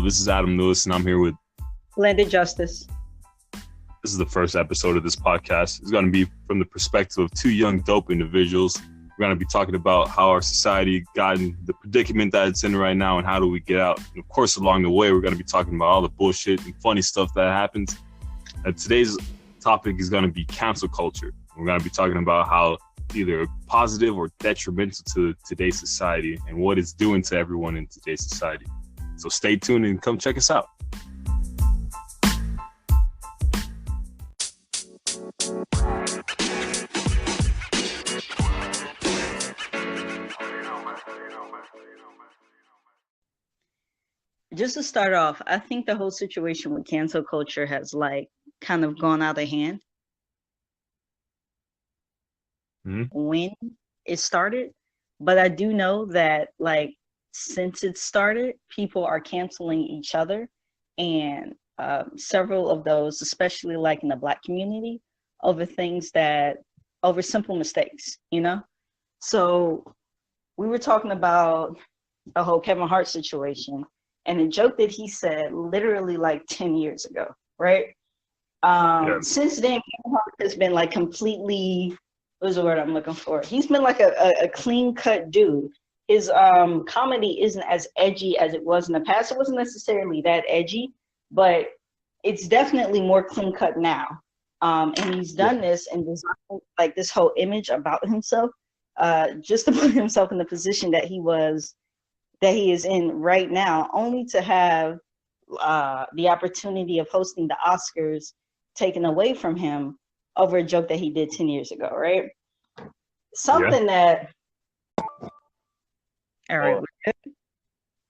This is Adam Lewis, and I'm here with Landed Justice. This is the first episode of this podcast. It's going to be from the perspective of two young, dope individuals. We're going to be talking about how our society got in the predicament that it's in right now and how do we get out. And of course, along the way, we're going to be talking about all the bullshit and funny stuff that happens. And today's topic is going to be cancel culture. We're going to be talking about how either positive or detrimental to today's society and what it's doing to everyone in today's society. So stay tuned and come check us out. Just to start off, I think the whole situation with cancel culture has kind of gone out of hand when it started. But I do know that since it started, people are canceling each other, and several of those, especially in the Black community, over simple mistakes, So we were talking about the whole Kevin Hart situation. And a joke that he said literally 10 years ago, right? Since then, Kevin Hart has been completely, what's the word I'm looking for? He's been a clean-cut dude. His comedy isn't as edgy as it was in the past. It wasn't necessarily that edgy, but it's definitely more clean-cut now. And he's done this and designed this whole image about himself, just to put himself in the position that he is in right now, only to have the opportunity of hosting the Oscars taken away from him over a joke that he did 10 years ago, right? Something that... All right.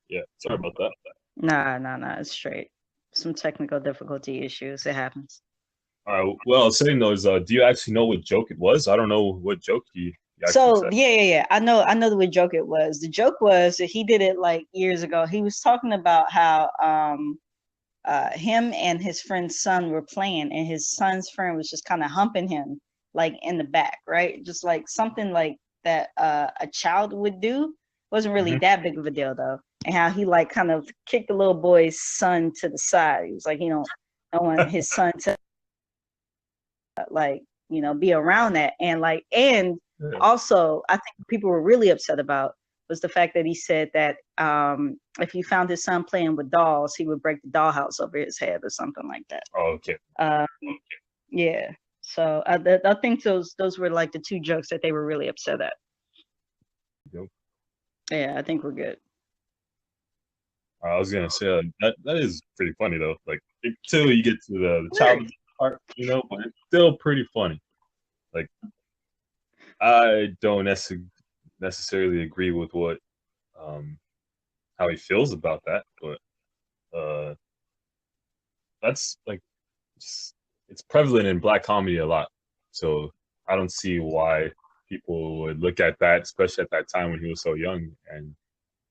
Yeah, sorry about that. Nah, it's straight. Some technical difficulty issues. It happens. All right. Well, I was saying though, do you actually know what joke it was? I don't know what joke he So said. yeah. I know what joke it was. The joke was that he did it years ago. He was talking about how him and his friend's son were playing, and his son's friend was just kind of humping him in the back, right? Just something that a child would do. Wasn't really that big of a deal though. And how he kind of kicked the little boy's son to the side. He was he don't want his son to be around that, and also, I think people were really upset about was the fact that he said that if he found his son playing with dolls, he would break the dollhouse over his head or something like that. Oh, okay. Yeah. So I think those were the two jokes that they were really upset at. Yep. Yeah, I think we're good. I was gonna say that is pretty funny though. Until you get to the child part, but it's still pretty funny. I don't necessarily agree with what how he feels about that, but that's it's prevalent in Black comedy a lot. So I don't see why people would look at that, especially at that time when he was so young, and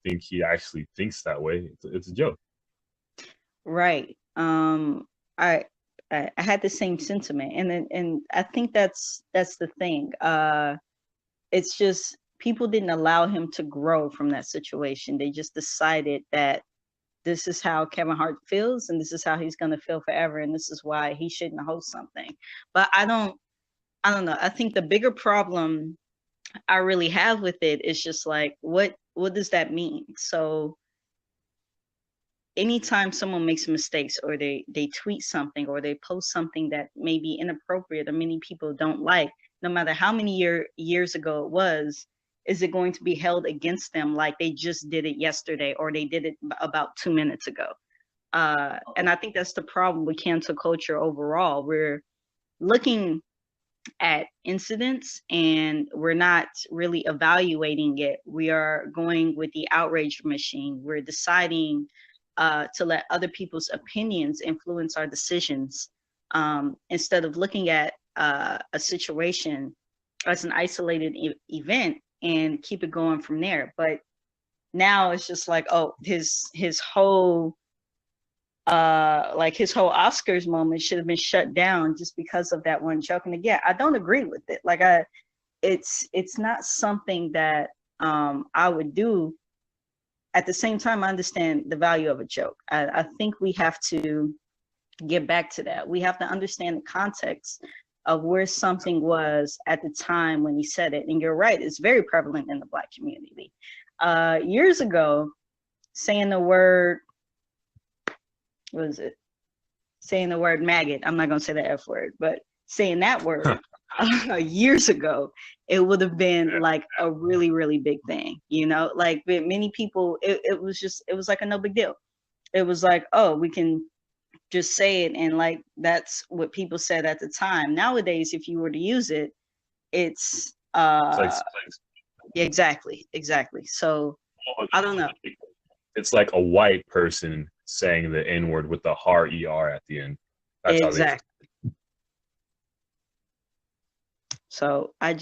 think he actually thinks that way. It's a joke. Right. I had the same sentiment, and I think that's the thing. It's just people didn't allow him to grow from that situation. They just decided that this is how Kevin Hart feels, and this is how he's gonna feel forever, and this is why he shouldn't host something. But I don't know. I think the bigger problem I really have with it is just what does that mean? So anytime someone makes mistakes or they tweet something or they post something that may be inappropriate or many people don't like, no matter how many years ago it was, is it going to be held against them like they just did it yesterday or they did it about 2 minutes ago? And I think that's the problem with cancel culture overall. We're looking at incidents and we're not really evaluating it. We are going with the outrage machine. We're deciding to let other people's opinions influence our decisions instead of looking at a situation as an isolated event and keep it going from there. But now it's just his whole his whole Oscars moment should have been shut down just because of that one joke. And again, I don't agree with it. It's not something that I would do at the same time, I understand the value of a joke. I think we have to get back to that. We have to understand the context of where something was at the time when he said it. And you're right, it's very prevalent in the Black community. Years ago, saying the word, what is it? Saying the word maggot. I'm not going to say the F word, but saying that word years ago, it would have been like a really, really big thing, you know, like many people, it was like a no big deal. It was like, oh, we can just say it. And like, that's what people said at the time. Nowadays, if you were to use it, it's exactly. So I don't know. It's like a white person saying the N-word with the hard ER at the end. That's exactly. So I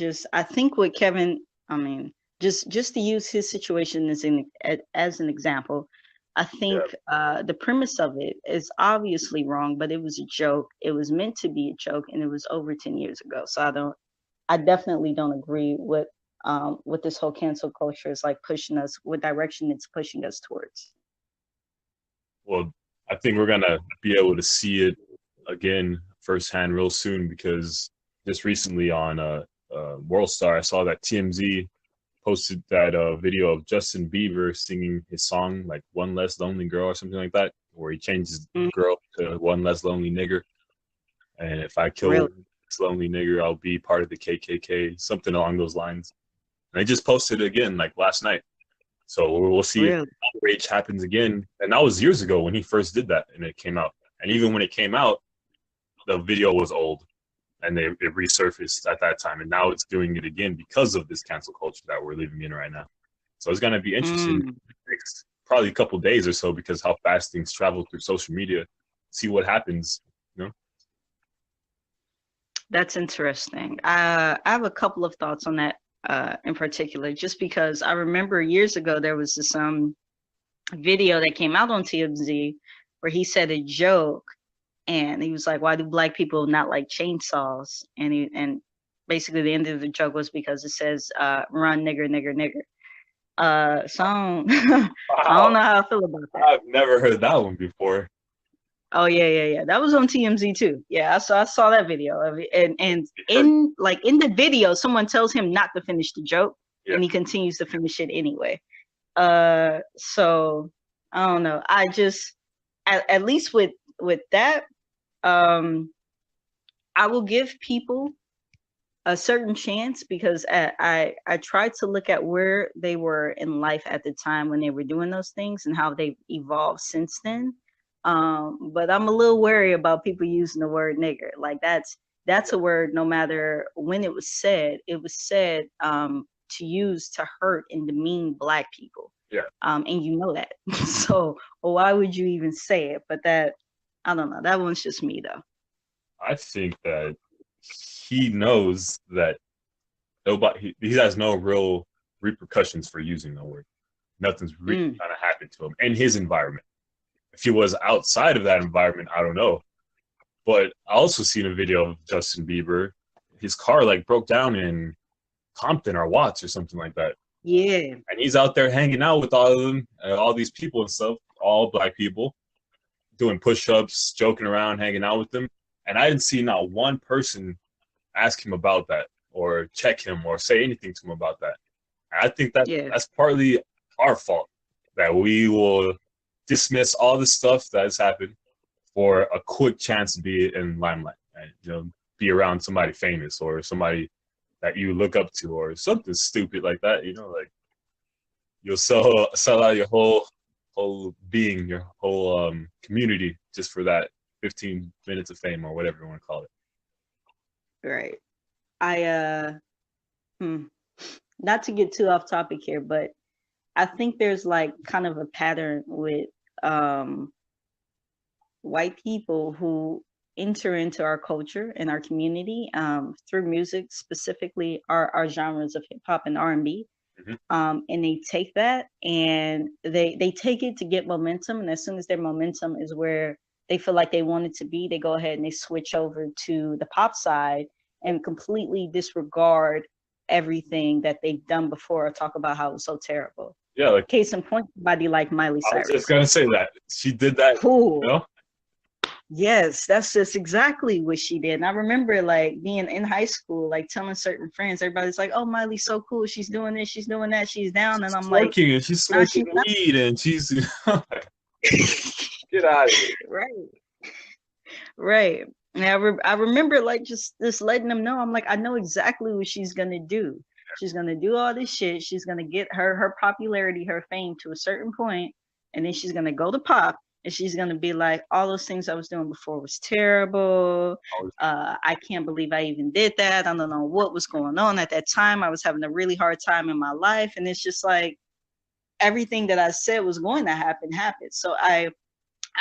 think with Kevin, I mean, just to use his situation as an example, I think the premise of it is obviously wrong, but it was a joke. It was meant to be a joke, and it was over 10 years ago. So I definitely don't agree with this whole cancel culture is like pushing us, what direction it's pushing us towards. Well, I think we're gonna be able to see it again firsthand real soon, because just recently on World Star, I saw that TMZ posted that video of Justin Bieber singing his song like "One Less Lonely Girl" or something like that, where he changes girl to "One Less Lonely Nigger," and if I kill this lonely nigger, I'll be part of the KKK, something along those lines. And I just posted it again like last night, so we'll see if outrage happens again. And that was years ago when he first did that, and it came out. And even when it came out, the video was old, and it resurfaced at that time, and now it's doing it again because of this cancel culture that we're living in right now. So it's going to be interesting next probably a couple days or so, because how fast things travel through social media. See what happens, you know? That's interesting. I have a couple of thoughts on that in particular, just because I remember years ago there was this video that came out on TMZ where he said a joke, and he was like, "Why do Black people not like chainsaws?" And basically the end of the joke was because it says "Run, nigger, nigger, nigger." So I don't know how I feel about that. I've never heard that one before. Oh yeah. That was on TMZ too. Yeah, I saw that video of it, and in the video, someone tells him not to finish the joke, and he continues to finish it anyway. So I don't know. I just at least with that, I will give people a certain chance, because I tried to look at where they were in life at the time when they were doing those things and how they've evolved since then. But I'm a little wary about people using the word nigger. Like that's a word, no matter when it was said to use to hurt and demean Black people. Yeah. And you know that. So why would you even say it? But that, I don't know. That one's just me though. I think that he knows that he has no real repercussions for using the word. Nothing's really gonna happen to him in his environment. If he was outside of that environment, I don't know. But I also seen a video of Justin Bieber. His car like broke down in Compton or Watts or something like that. Yeah. And he's out there hanging out with all of them, all these people and stuff, all Black people, doing push-ups, joking around, hanging out with them. And I didn't see not one person ask him about that or check him or say anything to him about that. And I think that's partly our fault, that we will dismiss all the stuff that has happened for a quick chance to be in limelight, and, you know, be around somebody famous or somebody that you look up to or something stupid like that. You know, like you'll sell out your whole being, your whole community just for that 15 minutes of fame or whatever you want to call it. Right. Not to get too off topic here, but I think there's like kind of a pattern with white people who enter into our culture and our community through music, specifically our genres of hip hop and R&B. And they take that and they take it to get momentum. And as soon as their momentum is where they feel like they want it to be, they go ahead and they switch over to the pop side and completely disregard everything that they've done before or talk about how it was so terrible. Yeah, like case in point, somebody like Miley I was Cyrus. just gonna say that she did that. Cool. You know? Yes, that's just exactly what she did. And I remember like being in high school, like telling certain friends, everybody's like, "Oh, Miley's so cool. She's doing this, she's doing that, she's down." She's And I'm like, twerking and she's smoking weed and she's get out of here. Right. And I remember like just letting them know. I'm like, I know exactly what she's gonna do. She's gonna do all this shit. She's gonna get her popularity, her fame to a certain point, and then she's gonna go to pop, and she's gonna be like, all those things I was doing before was terrible. I can't believe I even did that. I don't know what was going on at that time. I was having a really hard time in my life, and it's just like everything that I said was going to happen happened. So I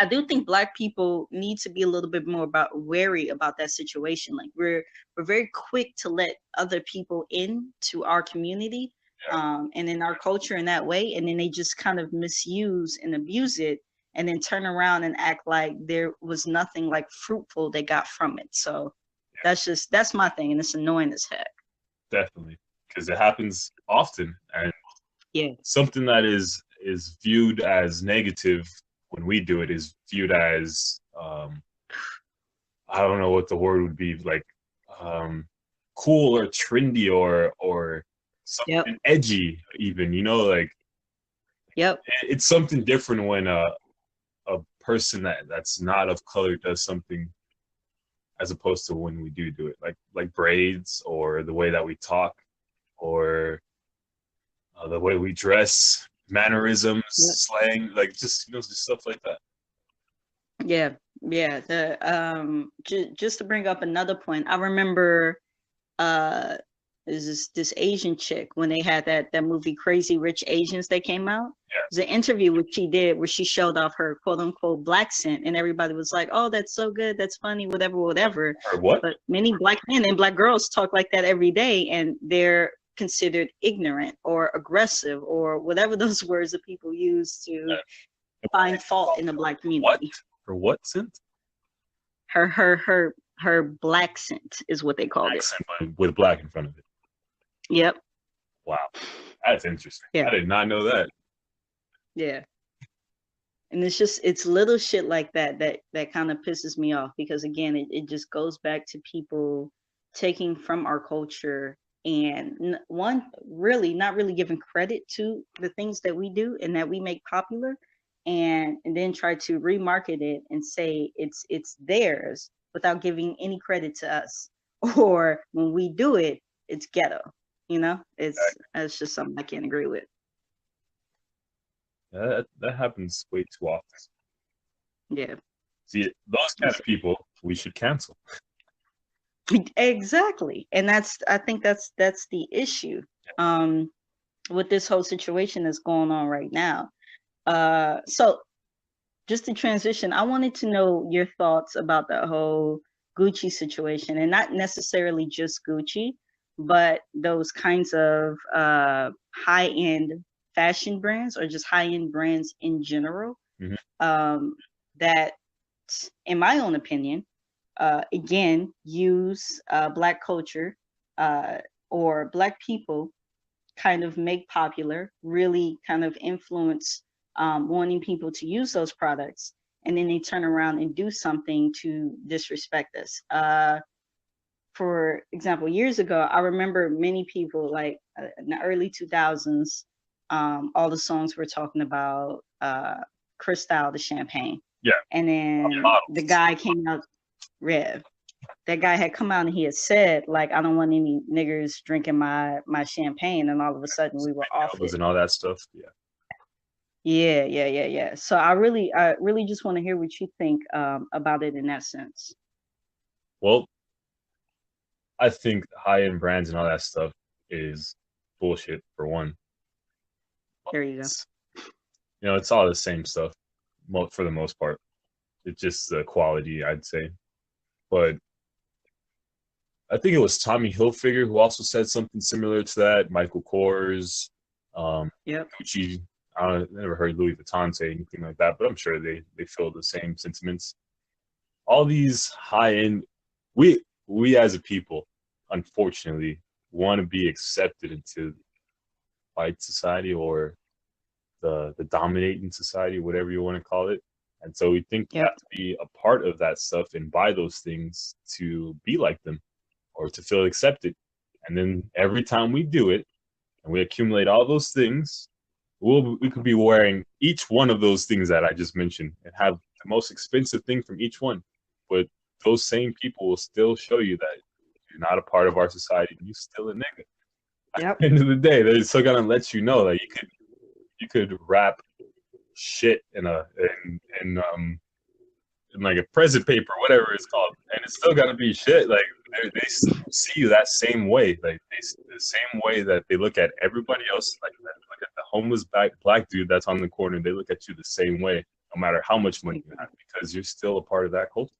do think Black people need to be a little bit more wary about that situation. Like we're very quick to let other people into our community and in our culture in that way, and then they just kind of misuse and abuse it, and then turn around and act like there was nothing like fruitful they got from it. So that's my thing, and it's annoying as heck. Definitely, because it happens often, and something that is viewed as negative when we do it is viewed as I don't know what the word would be, like cool or trendy or something edgy even, you know, like it's something different when a person that's not of color does something, as opposed to when we do it, like braids or the way that we talk or the way we dress, mannerisms, slang, like just just stuff like that. The just to bring up another point, I remember this Asian chick when they had that movie Crazy Rich Asians that came out. There's an interview which she did where she showed off her quote unquote black scent, and everybody was like, "Oh, that's so good, that's funny, whatever." Or what? But many Black men and Black girls talk like that every day, and they're considered ignorant or aggressive or whatever those words that people use to find fault in the Black community. What? For what scent? Her black scent is what they called it. But with black in front of it. Yep. Wow, that's interesting. I did not know that. Yeah. And it's little shit like that kind of pisses me off, because again, it just goes back to people taking from our culture and really not really giving credit to the things that we do and that we make popular, and then try to remarket it and say it's theirs without giving any credit to us. Or when we do it, it's ghetto. You know, that's just something I can't agree with. That happens way too often. Yeah. See, those kind of people we should cancel. Exactly. And I think that's the issue with this whole situation that's going on right now. So just to transition, I wanted to know your thoughts about the whole Gucci situation, and not necessarily just Gucci, but those kinds of high-end fashion brands or just high-end brands in general, that, in my own opinion, again, use Black culture or Black people kind of make popular, really kind of influence wanting people to use those products, and then they turn around and do something to disrespect us. For example, years ago, I remember many people, like in the early 2000s, all the songs were talking about Cristal the champagne. Yeah. And then the guy came out, that guy had come out and he had said, like, I don't want any niggers drinking my champagne, and all of a sudden we were off it. And all that stuff. Yeah. So I really just want to hear what you think about it in that sense. Well, I think high-end brands and all that stuff is bullshit, for one. There you go. You know, it's all the same stuff for the most part. It's just the quality, I'd say. But I think it was Tommy Hilfiger who also said something similar to that. Michael Kors, Gucci. I never heard Louis Vuitton say anything like that, but I'm sure they feel the same sentiments. All these high-end, we as a people, unfortunately, want to be accepted into white society or the dominating society, whatever you want to call it. And so we think we have to be a part of that stuff and buy those things to be like them or to feel accepted. And then every time we do it and we accumulate all those things, we could be wearing each one of those things that I just mentioned and have the most expensive thing from each one. But those same people will still show you that you're not a part of our society and you're still a nigga. At the end of the day, they're still gonna let you know that you could wrap shit in like a present paper, whatever it's called, and it's still gonna be shit. Like they see you that same way, like the same way that they look at everybody else. Like look at the homeless black dude that's on the corner. They look at you the same way, no matter how much money you have, because you're still a part of that culture.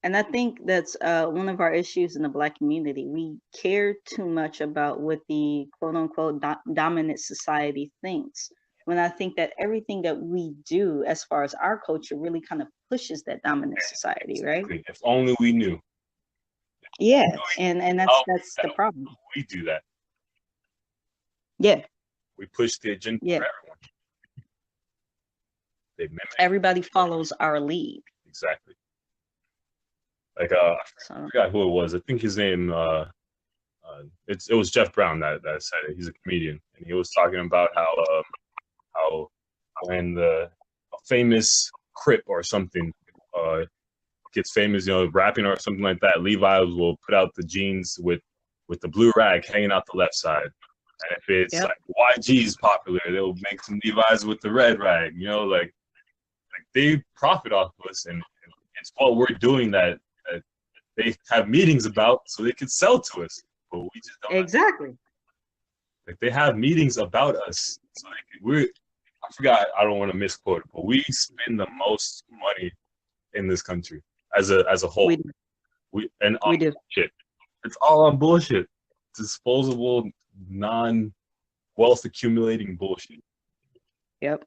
And I think that's one of our issues in the Black community. We care too much about what the quote unquote dominant society thinks. When I think that everything that we do as far as our culture really kind of pushes that dominant society, right? If only we knew. Yeah, and that's the problem. We do that. Yeah. We push the agenda for everyone. Everybody follows our lead. Exactly. Like I forgot who it was. I think his name it was Jeff Brown that said it. He's a comedian, and he was talking about how when a famous Crip or something gets famous, rapping or something like that, Levi's will put out the jeans with the blue rag hanging out the left side. And if it's like YG's popular, they'll make some Levi's with the red rag. Like they profit off of us, and it's what we're doing that they have meetings about so they can sell to us, but we just don't. Exactly. Like they have meetings about us. So I forgot. I don't want to misquote it, but we spend the most money in this country as a whole. We do. Shit. It's all on bullshit. Disposable, non-wealth accumulating bullshit. Yep.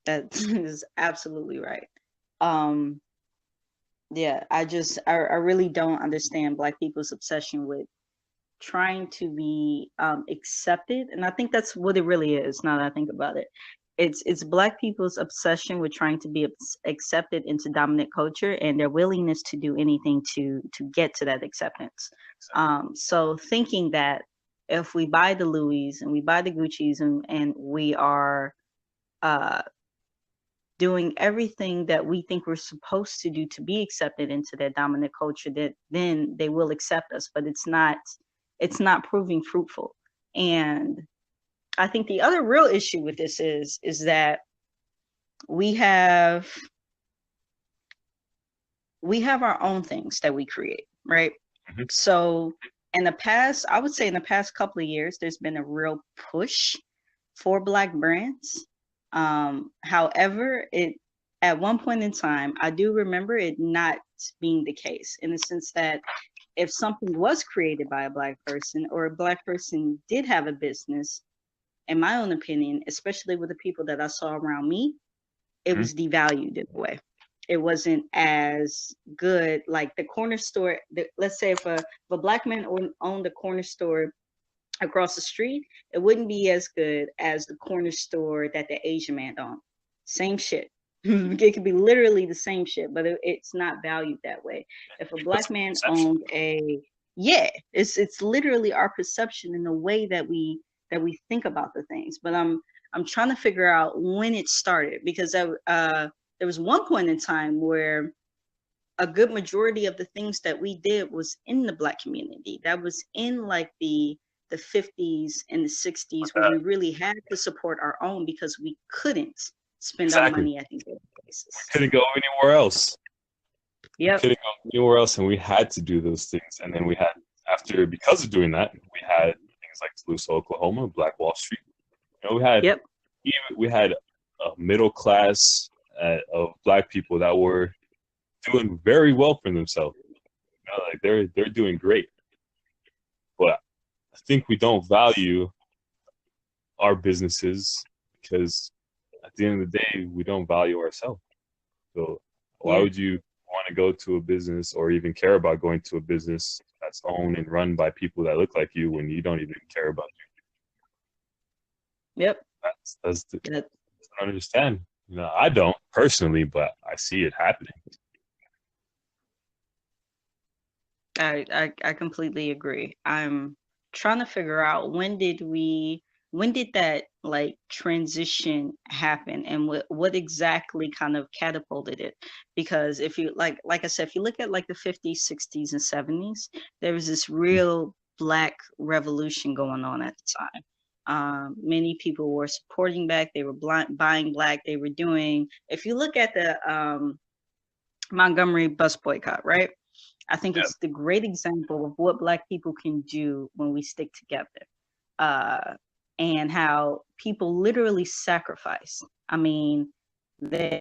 That is absolutely right. Yeah, I really don't understand Black people's obsession with trying to be accepted, and I think that's what it really is. Now that I think about it, it's Black people's obsession with trying to be accepted into dominant culture, and their willingness to do anything to get to that acceptance. So thinking that if we buy the Louis and we buy the Gucci's and we are doing everything that we think we're supposed to do to be accepted into that dominant culture, that then they will accept us, but it's not proving fruitful. And I think the other real issue with this is that we have our own things that we create, right? Mm-hmm. So I would say in the past couple of years, there's been a real push for Black brands. However, at one point in time, I do remember it not being the case, in the sense that if something was created by a Black person or a Black person did have a business, in my own opinion, especially with the people that I saw around me, it was devalued in a way. It wasn't as good. Like the corner store, let's say if a Black man owned a corner store across the street, it wouldn't be as good as the corner store that the Asian man owned. Same shit. It could be literally the same shit, but it's not valued that way. If a Black man owned it's literally our perception and the way that we think about the things. But I'm trying to figure out when it started, because there was one point in time where a good majority of the things that we did was in the Black community. That was in like the 50s and the 60s, where we really had to support our own because we couldn't spend our money at these other places. We couldn't go anywhere else. Yep. We couldn't go anywhere else, and we had to do those things. And then because of doing that, we had things like Tulsa, Oklahoma, Black Wall Street. We had a middle class of Black people that were doing very well for themselves. Like they're doing great. But I think we don't value our businesses because at the end of the day, we don't value ourselves. So why would you want to go to a business or even care about going to a business that's owned and run by people that look like you when you don't even care about you. Yep. That's I don't understand. You know, I don't personally, but I see it happening. I completely agree. I'm trying to figure out when did that like transition happen, and what exactly kind of catapulted it? Because if you like I said, if you look at like the 50s, 60s, and 70s, there was this real Black revolution going on at the time. Many people were supporting Black, they were buying Black, they were doing. If you look at the Montgomery bus boycott, right? I think it's the great example of what Black people can do when we stick together, and how people literally sacrifice. I mean, the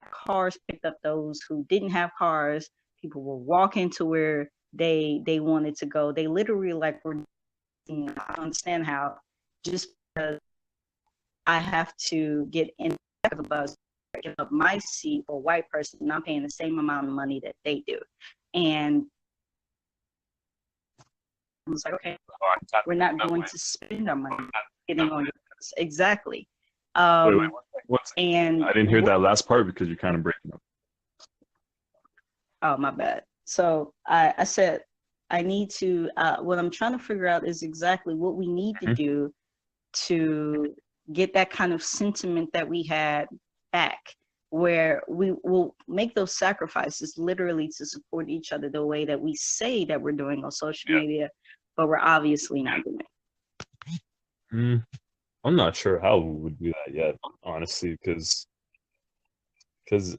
cars picked up those who didn't have cars. People were walking to where they wanted to go. They literally like were. I don't understand how just because I have to get in the back of a bus, give up my seat for a white person, and I'm paying the same amount of money that they do. And I was like, okay, we're not going to spend our money getting on your bus. Exactly. Wait, and I didn't hear that last part because you're kind of breaking up. Oh, my bad. So I said, I need to, what I'm trying to figure out is exactly what we need to do to get that kind of sentiment that we had back, where we will make those sacrifices literally to support each other the way that we say that we're doing on social media, but we're obviously not doing. I'm not sure how we would do that yet, honestly, because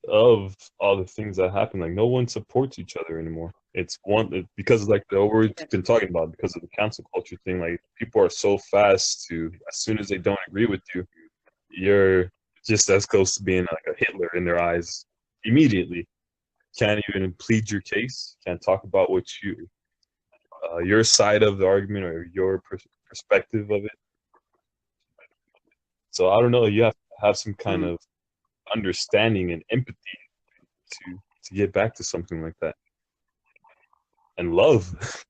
of all the things that happen. Like, no one supports each other anymore. It's because like what we've been talking about, because of the cancel culture thing. Like, people are so fast to, as soon as they don't agree with you, you're just as close to being like a Hitler in their eyes immediately. Can't even plead your case. Can't talk about what your side of the argument or your perspective of it. So I don't know. You have to have some kind of understanding and empathy to get back to something like that, and love.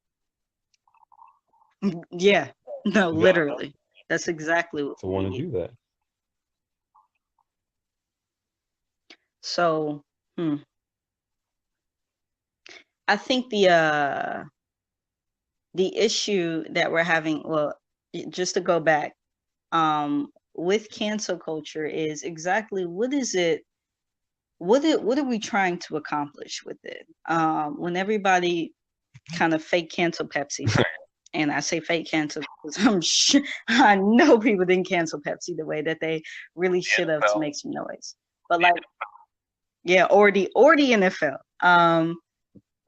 Yeah, no, literally, that's exactly what to want to do that. So, I think the issue that we're having, well, just to go back, with cancel culture is exactly what is it? What are we trying to accomplish with it? When everybody kind of fake cancel Pepsi, and I say fake cancel because I'm sure I know people didn't cancel Pepsi the way that they really should have to make some noise. But like, yeah, or the NFL.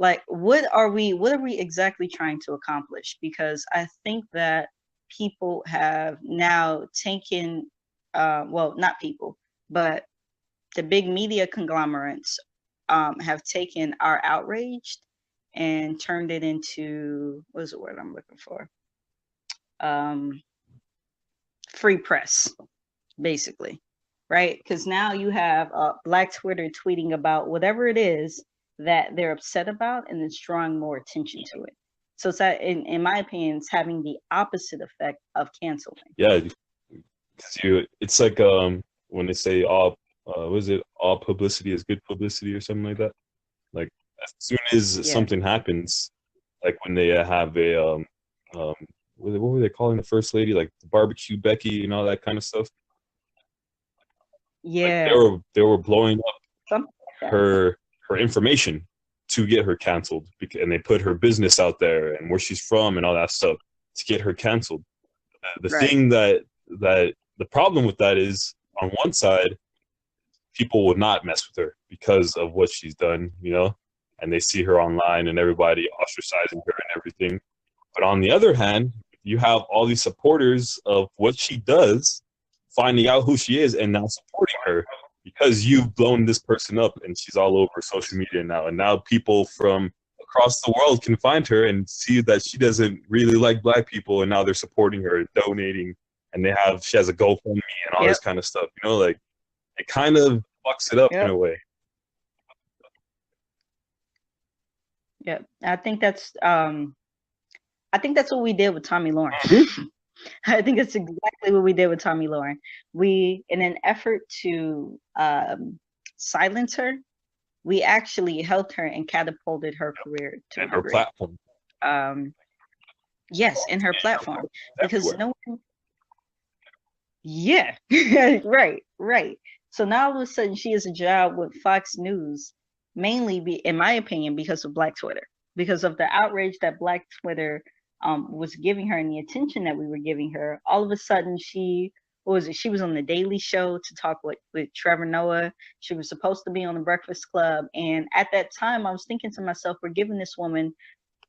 Like, what are we exactly trying to accomplish? Because I think that people have now taken, well, not people, but the big media conglomerates have taken our outrage and turned it into, what's the word I'm looking for? Free press, basically, right? Because now you have Black Twitter tweeting about whatever it is that they're upset about, and it's drawing more attention to it. So it's that, in my opinion, it's having the opposite effect of canceling. Yeah, because it's like when they say all publicity is good publicity or something like that. Like, as soon as something happens, like when they have a what were they calling the first lady, like the barbecue Becky and all that kind of stuff? Yeah, like they were blowing up her information to get her canceled, and they put her business out there and where she's from and all that stuff to get her canceled. The thing that the problem with that is, on one side, people would not mess with her because of what she's done, you know, and they see her online and everybody ostracizing her and everything. But on the other hand, you have all these supporters of what she does finding out who she is and now supporting her because you've blown this person up and she's all over social media now. And now people from across the world can find her and see that she doesn't really like Black people, and now they're supporting her and donating, and she has a GoFundMe and all this kind of stuff, you know, like it kind of fucks it up in a way. Yeah, I think that's what we did with Tommy Lauren. I think it's exactly what we did with Tommy Lauren. We, in an effort to silence her, we actually helped her and catapulted her career to a And her degree. platform. Yes, in her platform, because Everywhere. no one. Yeah, right. So now all of a sudden she has a job with Fox News, mainly, in my opinion, because of Black Twitter, because of the outrage that Black Twitter was giving her and the attention that we were giving her. All of a sudden, what was it? She was on the Daily Show to talk with Trevor Noah. She was supposed to be on the Breakfast Club, and at that time, I was thinking to myself, we're giving this woman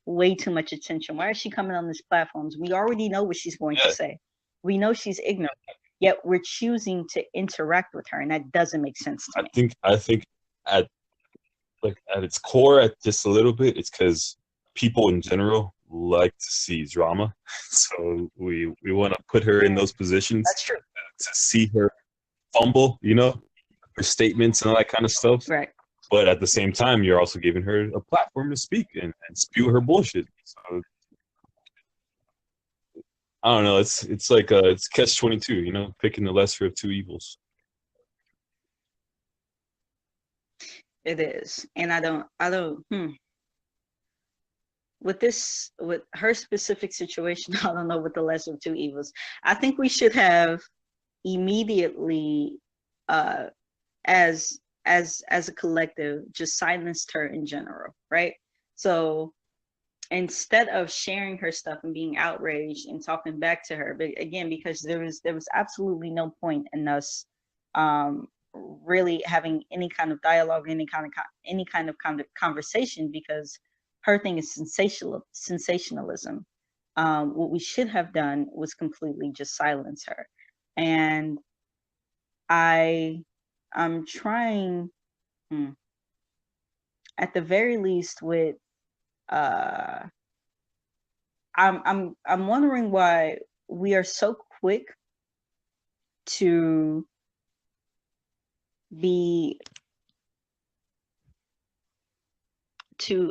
way too much attention. Why is she coming on these platforms? We already know what she's going to say. We know she's ignorant, yet we're choosing to interact with her, and that doesn't make sense to me. I think at its core, at just a little bit, it's because people in general like to see drama. So we want to put her in those positions. That's true. To see her fumble, her statements and all that kind of stuff. Right. But at the same time, you're also giving her a platform to speak and spew her bullshit. So I don't know. It's like it's catch-22, picking the lesser of two evils. It is, and I don't. With her specific situation, I don't know what the lesser of two evils. I think we should have immediately, as a collective, just silenced her in general, right? So instead of sharing her stuff and being outraged and talking back to her, but again, because there was absolutely no point in us really having any kind of dialogue, any kind of conversation, because her thing is sensationalism. What we should have done was completely just silence her. And I'm trying, at the very least, with I'm wondering why we are so quick to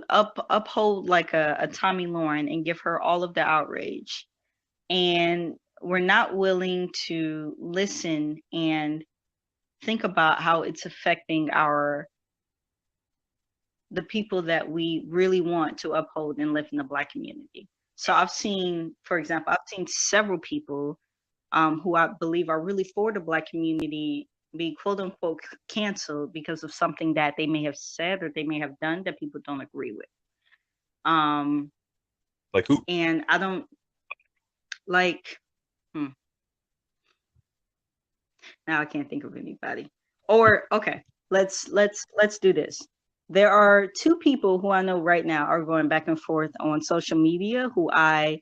uphold like a Tommy Lauren and give her all of the outrage, and we're not willing to listen and think about how it's affecting the people that we really want to uphold and lift in the Black community. So for example, I've seen several people who I believe are really for the Black community be quote unquote canceled because of something that they may have said or they may have done that people don't agree with. Like who? And I don't like. Now I can't think of anybody. Or okay, let's do this. There are two people who I know right now are going back and forth on social media who I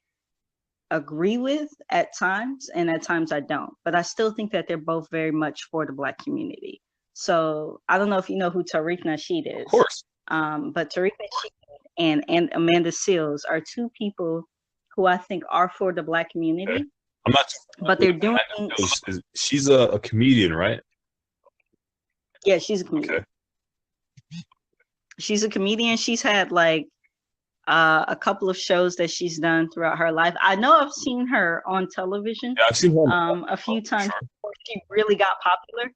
agree with at times, and at times I don't. But I still think that they're both very much for the Black community. So I don't know if you know who Tariq Nasheed is. Of course. But Tariq Nasheed and Amanda Seales are two people who I think are for the Black community. Okay. I'm not. But they're doing. She's a comedian, right? Yeah, she's a comedian. Okay. She's a comedian. She's had like a couple of shows that she's done throughout her life. I know I've seen her on television. Yeah, I've seen her a few times before she really got popular,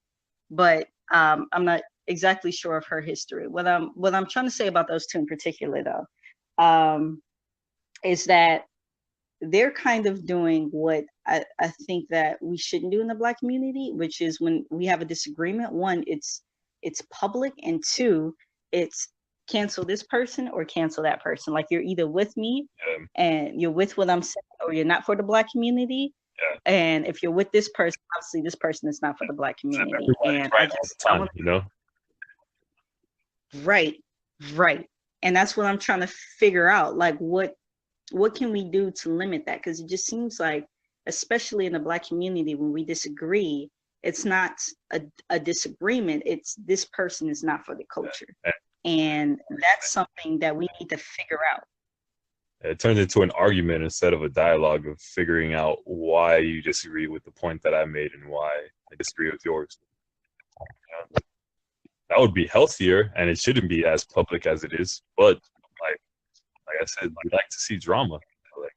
but I'm not exactly sure of her history. What I'm trying to say about those two in particular, though, is that they're kind of doing what I think that we shouldn't do in the Black community, which is when we have a disagreement, one, it's public, and two, it's cancel this person or cancel that person. Like you're either with me and you're with what I'm saying, or you're not for the Black community. Yeah. And if you're with this person, obviously this person is not for the Black community. And right all the time, Right. And that's what I'm trying to figure out. Like what can we do to limit that? Because it just seems like, especially in the Black community, when we disagree, it's not a disagreement. It's this person is not for the culture. And that's something that we need to figure out. It turns into an argument instead of a dialogue of figuring out why you disagree with the point that I made and why I disagree with yours. That would be healthier, and it shouldn't be as public as it is. But like Like I said, we like to see drama. Like,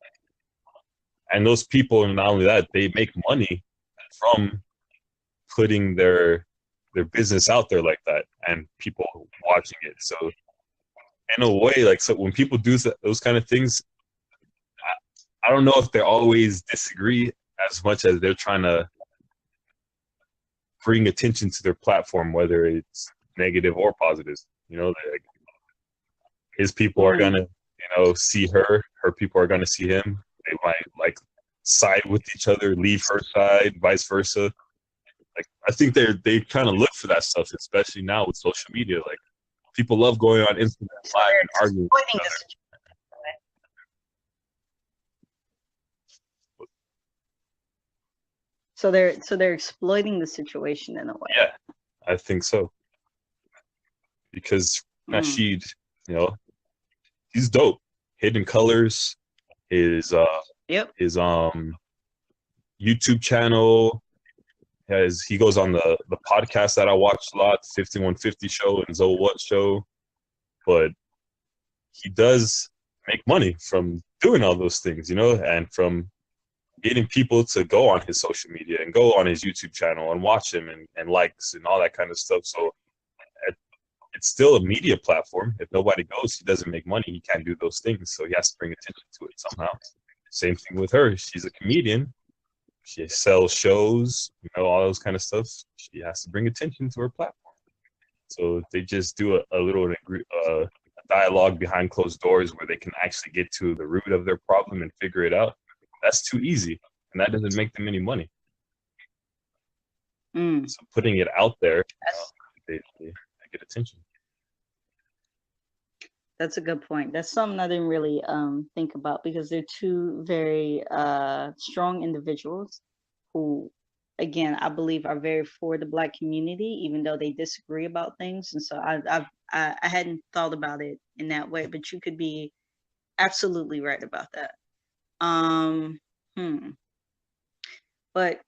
and those people, not only that, they make money from putting their business out there like that, and people watching it. So in a way, like, so when people do those kind of things, I don't know if they always disagree as much as they're trying to bring attention to their platform, whether it's negative or positive. You know, like, his people are gonna, see her. Her people are gonna see him. They might like side with each other, leave her side, vice versa. Like, I think they kind of look for that stuff, especially now with social media. Like, people love going on Instagram Live and arguing with each other. So they're exploiting the situation in a way. Yeah, I think so. Because Nasheed, he's dope. Hidden Colors, his YouTube channel, he goes on the podcast that I watched a lot, 5150 show and Zoe What show. But he does make money from doing all those things, and from getting people to go on his social media and go on his YouTube channel and watch him and likes and all that kind of stuff. So it's still a media platform. If nobody goes, he doesn't make money. He can't do those things. So he has to bring attention to it somehow. Same thing with her. She's a comedian. She sells shows, all those kind of stuff. She has to bring attention to her platform. So they just do a little dialogue behind closed doors where they can actually get to the root of their problem and figure it out. That's too easy, and that doesn't make them any money. So putting it out there, they get attention. That's a good point. That's something I didn't really think about, because they're two very strong individuals who, again, I believe are very for the Black community, even though they disagree about things. And so I hadn't thought about it in that way, but you could be absolutely right about that. But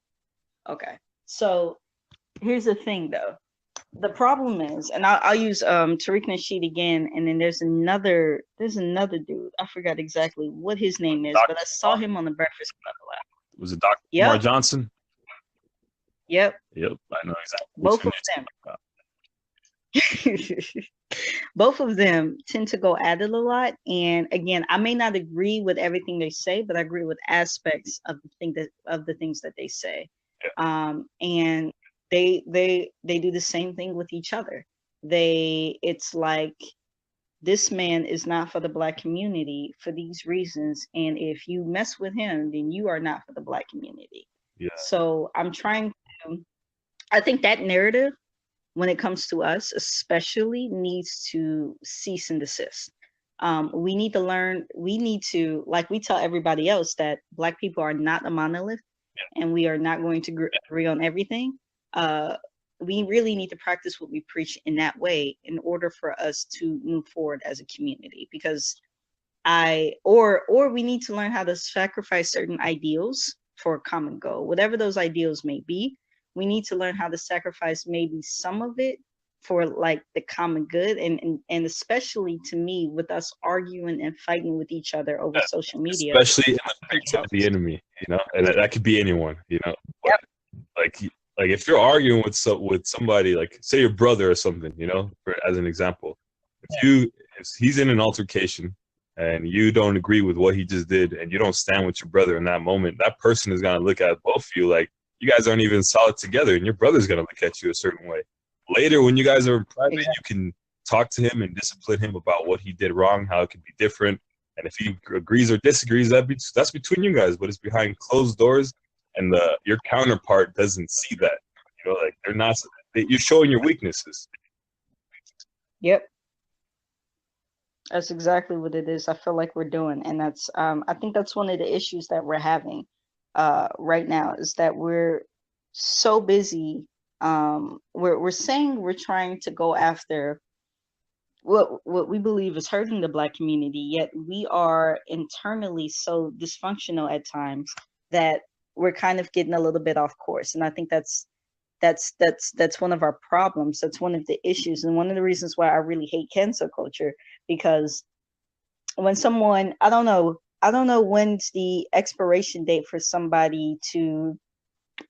okay, so here's the thing, though. The problem is, and I'll use Tariq Nasheed again, and then there's another dude. I forgot exactly what his name is, but I saw him on the Breakfast Club a lot. Was it Dr. Umar Johnson? Yep, I know exactly. Both of them. Both of them tend to go at it a lot, and again, I may not agree with everything they say, but I agree with aspects of the things that they say. And they do the same thing with each other. It's like, this man is not for the Black community for these reasons, and if you mess with him, then you are not for the Black community. So I'm trying to, I think that narrative, when it comes to us especially, needs to cease and desist. We need to learn, like we tell everybody else, that Black people are not a monolith, and we are not going to agree on everything. We really need to practice what we preach in that way in order for us to move forward as a community, because or we need to learn how to sacrifice certain ideals for a common goal, whatever those ideals may be. We need to learn how to sacrifice maybe some of it for like the common good, and especially, to me, with us arguing and fighting with each other over social media, especially in the face of the enemy, and that could be anyone, like if you're arguing with somebody, like say your brother or something, as an example, if he's in an altercation and you don't agree with what he just did, and you don't stand with your brother in that moment, that person is going to look at both of you like you guys aren't even solid together, and your brother's going to look at you a certain way. Later, when you guys are in private, you can talk to him and discipline him about what he did wrong, how it could be different. And if he agrees or disagrees, that's between you guys, but it's behind closed doors, and your counterpart doesn't see that. Like you're showing your weaknesses. Yep. That's exactly what it is. I feel like we're doing. And that's, I think that's one of the issues that we're having right now, is that we're so busy. We're saying we're trying to go after what we believe is hurting the Black community, yet we are internally so dysfunctional at times that we're kind of getting a little bit off course. And I think that's one of our problems. That's one of the issues, and one of the reasons why I really hate cancel culture, because when someone, I don't know when's the expiration date for somebody to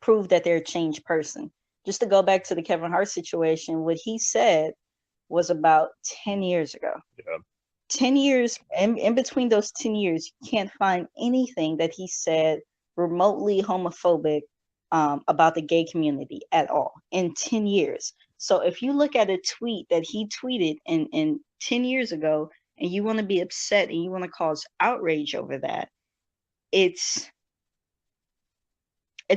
prove that they're a changed person. Just to go back to the Kevin Hart situation, what he said was about 10 years ago. Yeah. 10 years, in between those 10 years, you can't find anything that he said remotely homophobic about the gay community at all in 10 years. So if you look at a tweet that he tweeted in 10 years ago, and you want to be upset and you want to cause outrage over that, it's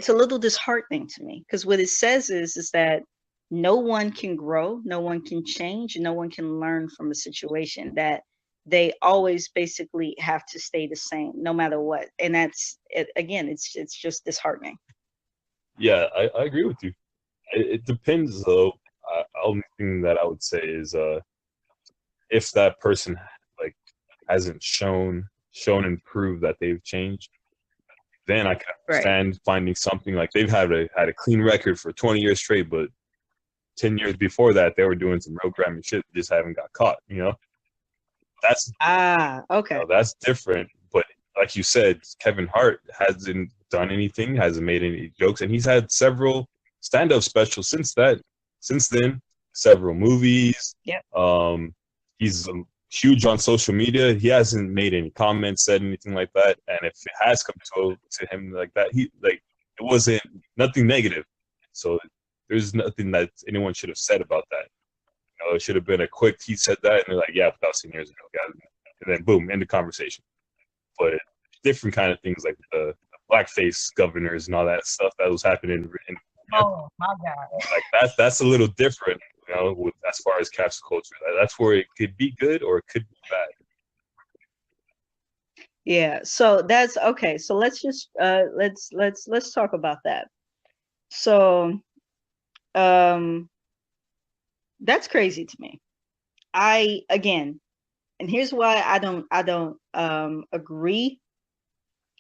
a little disheartening to me, because what it says is that no one can grow, no one can change, no one can learn from a situation, that they always basically have to stay the same no matter what. And that's it, again, it's just disheartening. Yeah, I agree with you. It depends though. Only thing that I would say is if that person like hasn't shown and proved that they've changed, then I can understand finding something like they've had a clean record for 20 years straight, but 10 years before that they were doing some real grimy shit, just haven't got caught, you know? That's okay. You know, that's different. But like you said, Kevin Hart hasn't done anything, hasn't made any jokes, and he's had several stand-up specials since then, several movies. Yeah. He's huge on social media. He hasn't made any comments, said anything like that. And if it has come to him like that, it wasn't nothing negative. So there's nothing that anyone should have said about that. You know, it should have been a quick, he said that, and they're like, yeah, 1,000 years ago, guys. And then boom, end the conversation. But different kind of things like the blackface governors and all that stuff that was happening oh my God. Like that's a little different, you know, as far as cancel culture. That's where it could be good or it could be bad. Yeah, so that's okay. So let's just let's talk about that. So that's crazy to me. Again, and here's why I don't agree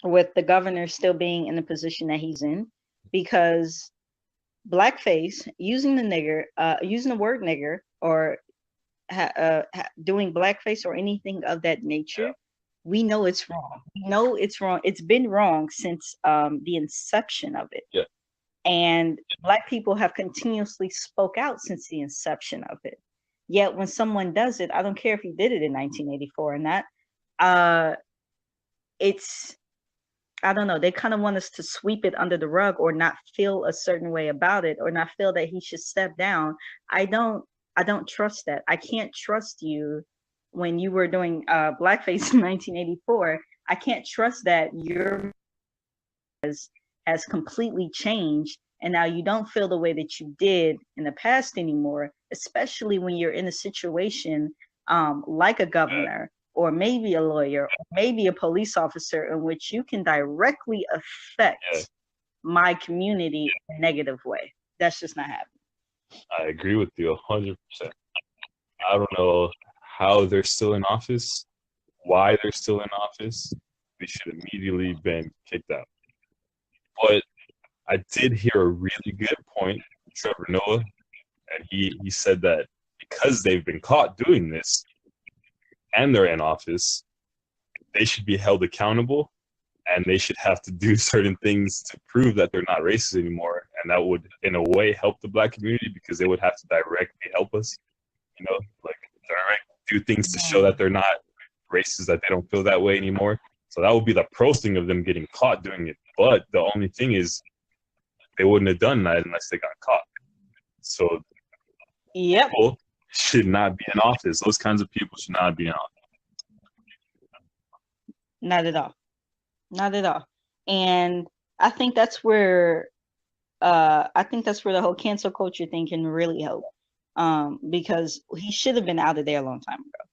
with the governor still being in the position that he's in, because blackface, using the word nigger, or doing blackface or anything of that nature, yeah, we know it's wrong. We know it's wrong. It's been wrong since the inception of it. Yeah. And Black people have continuously spoke out since the inception of it. Yet when someone does it, I don't care if he did it in 1984 or not, I don't know, they kind of want us to sweep it under the rug or not feel a certain way about it or not feel that he should step down. I don't trust that. I can't trust you when you were doing blackface in 1984. I can't trust that your has completely changed and now you don't feel the way that you did in the past anymore, especially when you're in a situation like a governor or maybe a lawyer or maybe a police officer in which you can directly affect my community in a negative way. That's just not happening. I agree with you 100%. I don't know how they're still in office, why they're still in office. They should immediately been kicked out. But I did hear a really good point from Trevor Noah, and he said that because they've been caught doing this and they're in office, they should be held accountable and they should have to do certain things to prove that they're not racist anymore. And that would, in a way, help the Black community because they would have to directly help us, you know, like do things to show that they're not racist, that they don't feel that way anymore. So that would be the pro thing of them getting caught doing it. But the only thing is they wouldn't have done that unless they got caught. So people should not be in office. Those kinds of people should not be in office. Not at all. Not at all. And I think that's where the whole cancel culture thing can really help. Because he should have been out of there a long time ago.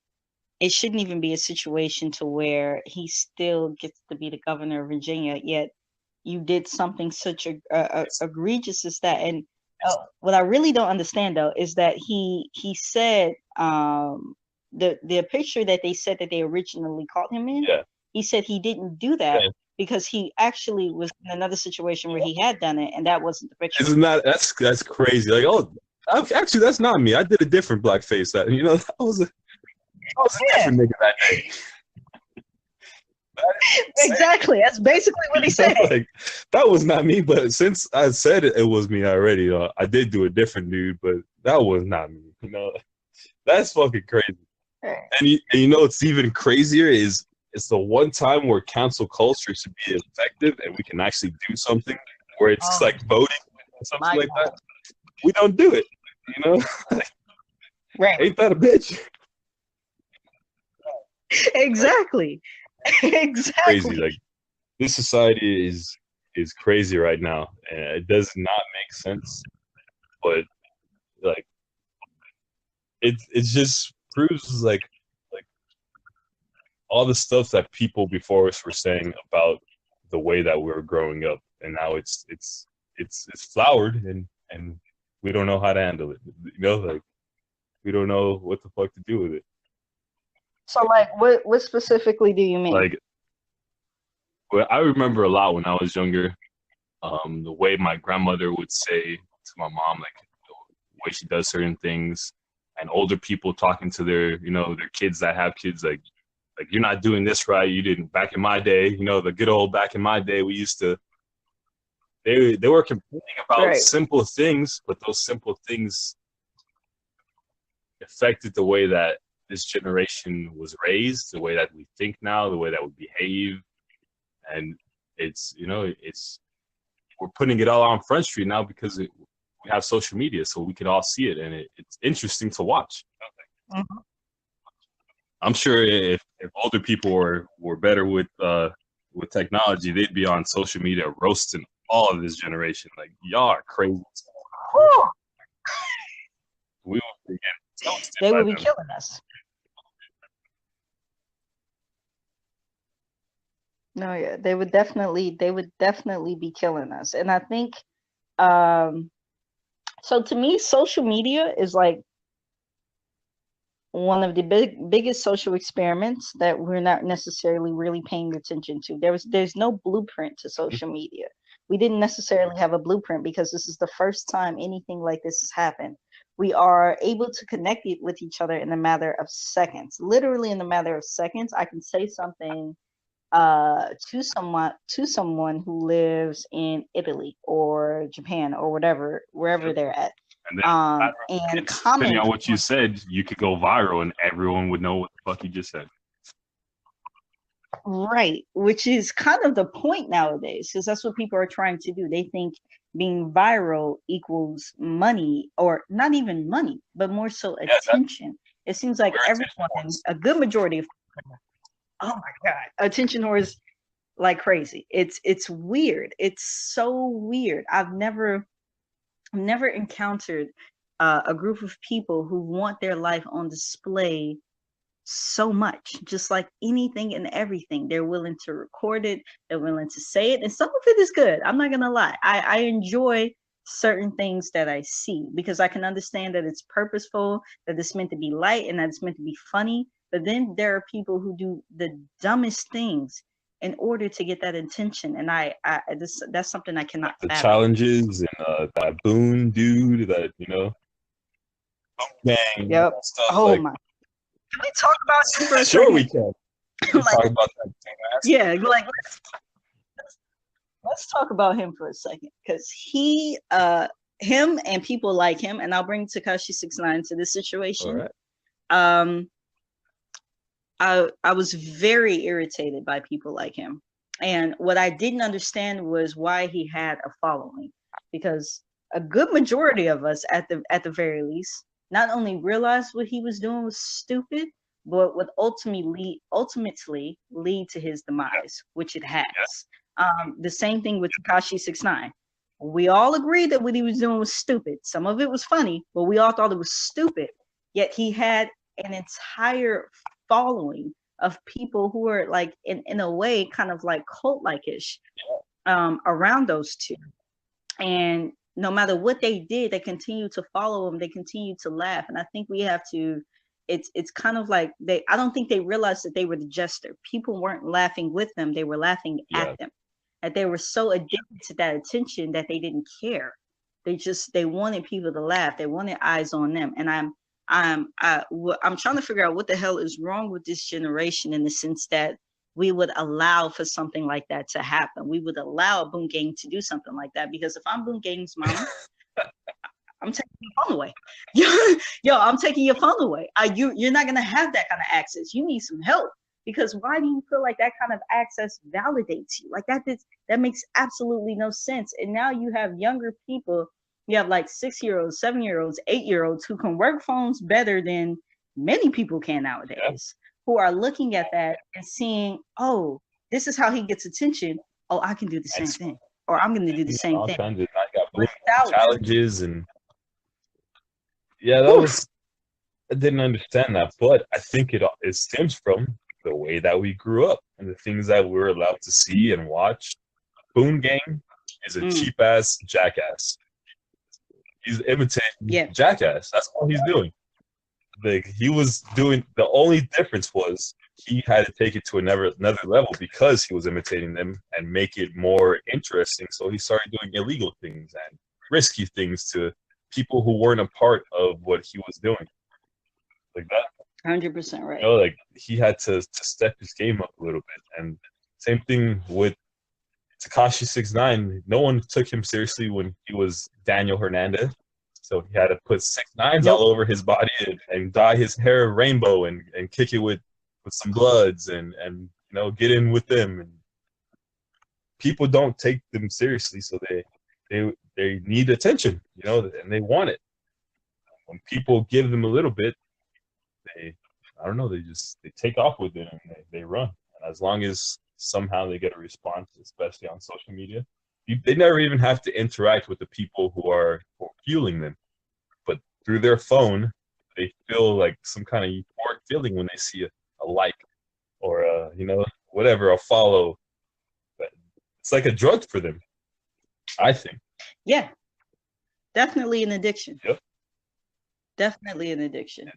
It shouldn't even be a situation to where he still gets to be the governor of Virginia, yet you did something such egregious as that. And what I really don't understand, though, is that he said the picture that they said that they originally caught him in, he said he didn't do that because he actually was in another situation where he had done it, and that wasn't the picture. Isn't that's crazy? Like, oh, actually, that's not me. I did a different blackface. That, you know, I was a different nigga that day. Exactly. That's basically what he said. Like, that was not me, but since I said it was me already, I did do a different dude, but that was not me. That's fucking crazy. And you know what's even crazier is it's the one time where cancel culture should be effective and we can actually do something where it's like voting or something like that. We don't do it, Right. Ain't that a bitch? Exactly. Exactly. Crazy. Like, this society is crazy right now, and it does not make sense. But like, it just proves like all the stuff that people before us were saying about the way that we were growing up, and now it's flowered, and we don't know how to handle it. Like, we don't know what the fuck to do with it. So, like, what specifically do you mean? Like, well, I remember a lot when I was younger. The way my grandmother would say to my mom, like the way she does certain things, and older people talking to their kids that have kids, like you're not doing this right. You didn't back in my day. The good old back in my day, we used to. They were complaining about simple things, but those simple things affected the way that this generation was raised, the way that we think now, the way that we behave, and it's we're putting it all on Front Street now because we have social media, so we can all see it, and it's interesting to watch. Mm-hmm. I'm sure if older people were better with technology, they'd be on social media roasting all of this generation. Like, y'all are crazy. We would they would be killing us. No, yeah, they would definitely be killing us. And I think so to me, social media is like one of the biggest social experiments that we're not necessarily really paying attention to. There's no blueprint to social media. We didn't necessarily have a blueprint because this is the first time anything like this has happened. We are able to connect it with each other in a matter of seconds. Literally in a matter of seconds, I can say something to someone who lives in Italy or Japan or wherever they're at. And depending on what you said, you could go viral and everyone would know what the fuck you just said. Right, which is kind of the point nowadays, because that's what people are trying to do. They think being viral equals money, or not even money, but more so attention. It seems like everyone, a good majority of people, oh my God, attention whores like crazy. It's weird. It's so weird. I've never encountered a group of people who want their life on display so much, just like anything and everything. They're willing to record it, they're willing to say it, and some of it is good. I'm not gonna lie. I enjoy certain things that I see because I can understand that it's purposeful, that it's meant to be light, and that it's meant to be funny. But then there are people who do the dumbest things in order to get that attention, and that's something I cannot the fathom. Challenges and that Boone dude, that bang. Yep. Stuff, oh my. Can we talk about him for a sure second? We can. Let's talk about that. Yeah, like let's talk about him for a second, because him and people like him, and I'll bring Tekashi 6ix9ine to this situation. All right. I was very irritated by people like him, and what I didn't understand was why he had a following, because a good majority of us, at the very least, not only realized what he was doing was stupid, but would ultimately lead to his demise, which it has. The same thing with Tekashi 6ix9ine. We all agreed that what he was doing was stupid. Some of it was funny, but we all thought it was stupid. Yet he had an entire following of people who were like in a way kind of like cult-like-ish around those two. And no matter what they did, they continue to follow him. They continue to laugh. And I think we have to, it's kind of like I don't think they realized that they were the jester. People weren't laughing with them. They were laughing at them. That they were so addicted to that attention that they didn't care. They wanted people to laugh. They wanted eyes on them. And I'm trying to figure out what the hell is wrong with this generation, in the sense that we would allow for something like that to happen. We would allow Boom Gang to do something like that, because if I'm Boom Gang's mama, I'm taking your phone away. Yo, I'm taking your phone away. You're not gonna have that kind of access. You need some help, because why do you feel like that kind of access validates you? Like that makes absolutely no sense. And now you have younger people. You have like 6-year-olds, 7-year-olds, 8-year-olds who can work phones better than many people can nowadays, who are looking at that and seeing, oh, this is how he gets attention. Oh, I can do the same thing, or I'm going to do the same thing. I got challenges and I didn't understand that, but I think it stems from the way that we grew up and the things that we were allowed to see and watch. Boone Gang is a cheap ass jackass. He's imitating Jackass. That's all he's doing. Like, he was doing, the only difference was he had to take it to another level because he was imitating them and make it more interesting. So he started doing illegal things and risky things to people who weren't a part of what he was doing. Like that. 100% right. You know, like, he had to step his game up a little bit. And same thing with Tekashi 6ix9ine. No one took him seriously when he was Daniel Hernandez. So he had to put 6ix9ines all over his body and dye his hair rainbow and kick it with some Bloods and you know, get in with them. And people don't take them seriously, so they need attention, you know, and they want it. When people give them a little bit, they take off with it and they run. And as long as somehow they get a response, especially on social media, they never even have to interact with the people who are fueling them, but through their phone, they feel like some kind of euphoric feeling when they see a like or whatever, a follow. But it's like a drug for them, I think. Yeah, definitely an addiction. Yep. Definitely an addiction.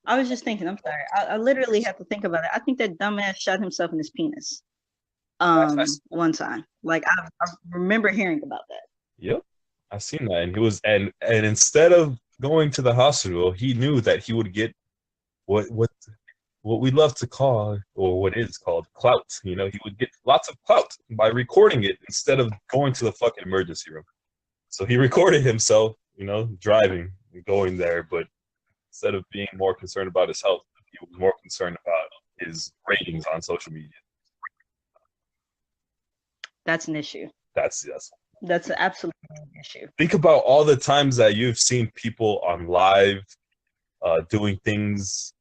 I was just thinking, I'm sorry, I literally have to think about it. I think that dumbass shot himself in his penis one time. Like, I remember hearing about that. Yep, I seen that. And he was and instead of going to the hospital, he knew that he would get what we love to call, or what is called, clout. You know, he would get lots of clout by recording it instead of going to the fucking emergency room. So he recorded himself, you know, driving and going there, but instead of being more concerned about his health, he was more concerned about his ratings on social media. That's an issue. That's absolutely an issue. Think about all the times that you've seen people on live doing things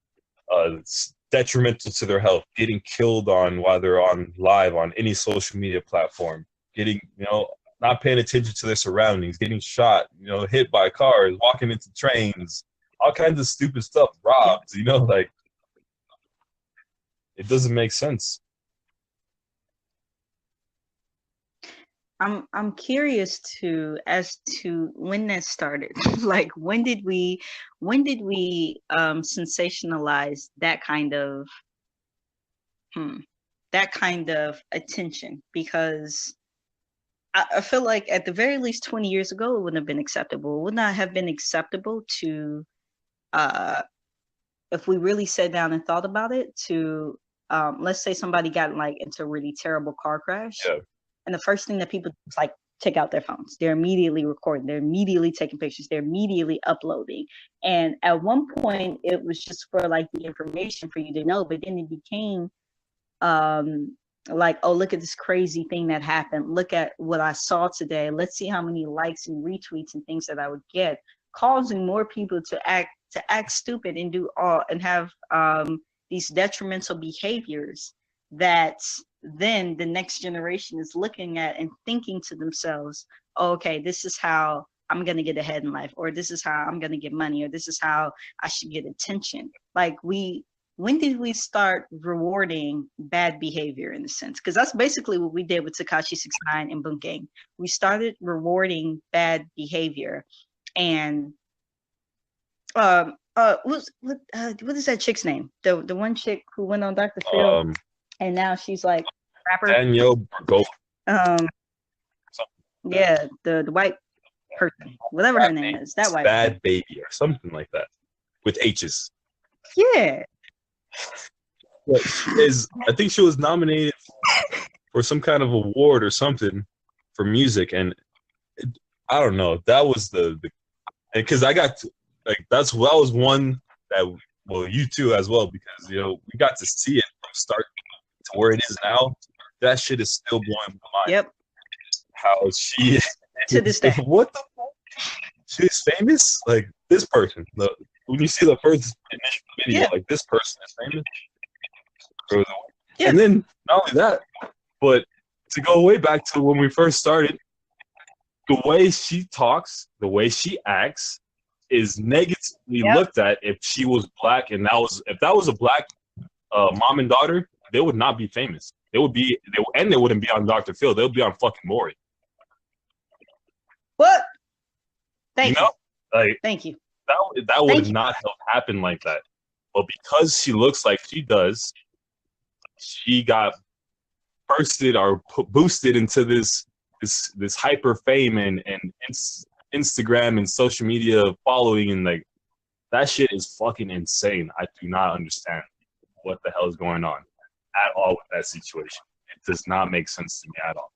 detrimental to their health, getting killed while they're on live on any social media platform, getting, you know, not paying attention to their surroundings, getting shot, you know, hit by cars, walking into trains, all kinds of stupid stuff, robbed, you know, like, it doesn't make sense. I'm curious as to when that started. Like, when did we sensationalize that kind of attention? Because I feel like at the very least 20 years ago, it wouldn't have been acceptable. It would not have been acceptable to, if we really sat down and thought about it, to let's say somebody got like into a really terrible car crash. Yeah. And the first thing that people do is like take out their phones. They're immediately recording. They're immediately taking pictures. They're immediately uploading. And at one point, it was just for like the information for you to know. But then it became like, oh, look at this crazy thing that happened. Look at what I saw today. Let's see how many likes and retweets and things that I would get, causing more people to act stupid and do and have these detrimental behaviors that then the next generation is looking at and thinking to themselves, oh, okay, this is how I'm going to get ahead in life, or this is how I'm going to get money, or this is how I should get attention. Like, when did we start rewarding bad behavior, in a sense? Because that's basically what we did with Tekashi 6ix9ine and Boom Gang. We started rewarding bad behavior. And what is that chick's name? The one chick who went on Dr. Phil, and now she's like a rapper. Danielle Bergova. Yeah, the white person, whatever her name is, that white Bad person. Baby or something like that, with H's. Yeah. But I think she was nominated for some kind of award or something for music, and I don't know. That was the because I got to, like that was one that well you too as well because we got to see it from start to where it is now. That shit is still blowing my mind. Yep. How she to this day. What the fuck? She's famous? Like this person. When you see the first initial video, like this person is famous. Yeah. And then not only that, but to go way back to when we first started, the way she talks, the way she acts is negatively looked at if she was black, and if that was a black mom and daughter, they would not be famous. They wouldn't be on Dr. Phil. They would be on fucking Maury. What? Thank you. Like, thank you. That would not have happened like that. But because she looks like she does, she got bursted or boosted into this hyper fame and Instagram and social media following, and like that shit is fucking insane. I do not understand what the hell is going on at all with that situation. It does not make sense to me at all.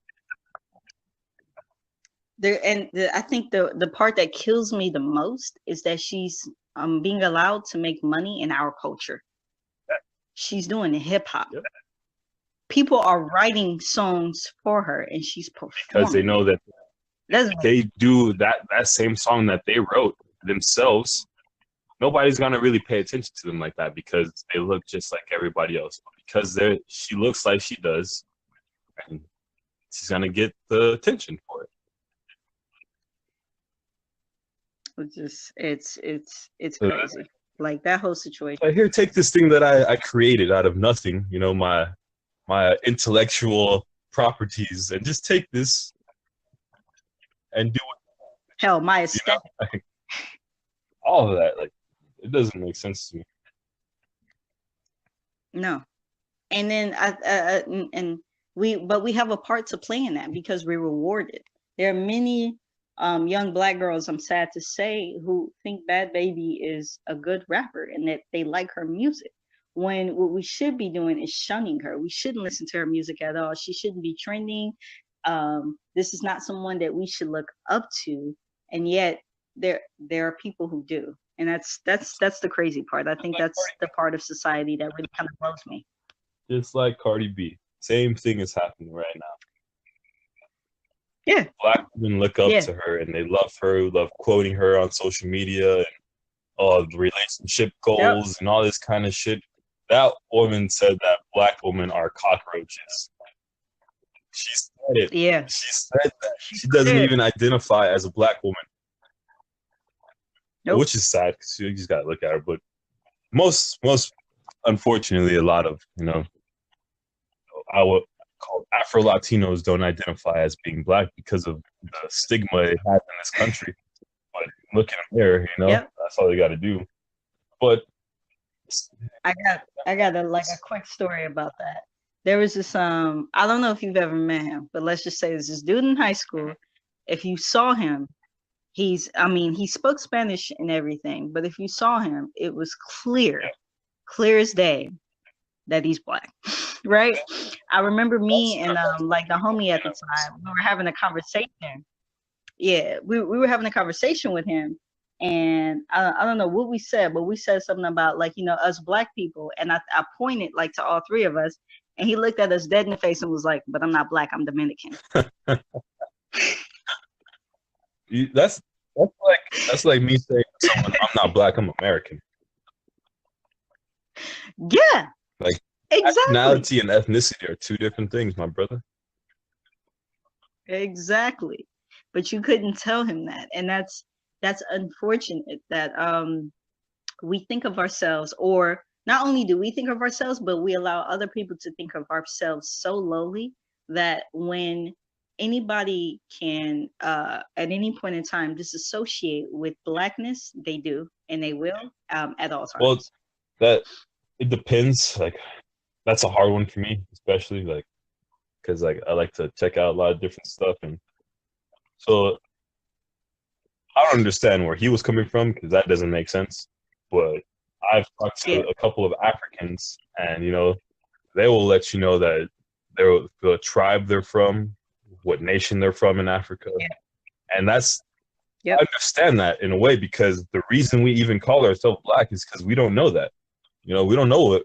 I think the part that kills me the most is that she's being allowed to make money in our culture. Yeah. She's doing hip hop. Yeah. People are writing songs for her, and she's performing because they know that they do that same song that they wrote themselves. Nobody's gonna really pay attention to them like that because they look just like everybody else. Because she looks like she does, and she's gonna get the attention for it. It's crazy. Like that whole situation. Like, here, take this thing that I created out of nothing. My intellectual properties, and just take this and do it. Hell, my aesthetic. Like, all of that, like, it doesn't make sense to me. No, and then we have a part to play in that because we're rewarded. There are many young black girls, I'm sad to say, who think Bad Baby is a good rapper and that they like her music. When what we should be doing is shunning her. We shouldn't listen to her music at all. She shouldn't be trending. This is not someone that we should look up to, and yet there are people who do, and that's the crazy part. I think that's the part of society that really kind of blows me. Just like Cardi B, same thing is happening right now. Yeah, black women look up to her, and they love her, love quoting her on social media, and the relationship goals and all this kind of shit. That woman said that black women are cockroaches. She said it. Yeah. She said that. She doesn't even identify as a black woman. Nope. Which is sad because you just got to look at her. But most unfortunately, a lot of, I would call Afro-Latinos don't identify as being black because of the stigma it has in this country. But look in the mirror, that's all they got to do. But I got a quick story about that. There was this I don't know if you've ever met him, but let's just say there's this dude in high school. If you saw him, he spoke Spanish and everything, but if you saw him, it was clear as day that he's black. Right? I remember me and the homie at the time, we were having a conversation. Yeah, we were having a conversation with him. And I don't know what we said, but we said something about us black people. And I pointed to all three of us, and he looked at us dead in the face and was like, "But I'm not black, I'm Dominican." That's like me saying to someone, "I'm not black, I'm American." Yeah. Like exactly. Nationality and ethnicity are two different things, my brother. Exactly. But you couldn't tell him that, and that's unfortunate that we think of ourselves, or not only do we think of ourselves, but we allow other people to think of ourselves so lowly that when anybody can at any point in time disassociate with blackness, they do, and they will at all times. Well, it depends. Like, that's a hard one for me, especially because I like to check out a lot of different stuff, and so I don't understand where he was coming from because that doesn't make sense. But I've talked to a couple of Africans, and they will let you know that they're the tribe they're from, what nation they're from in Africa, and that's I understand that in a way, because the reason we even call ourselves Black is because we don't know that. We don't know what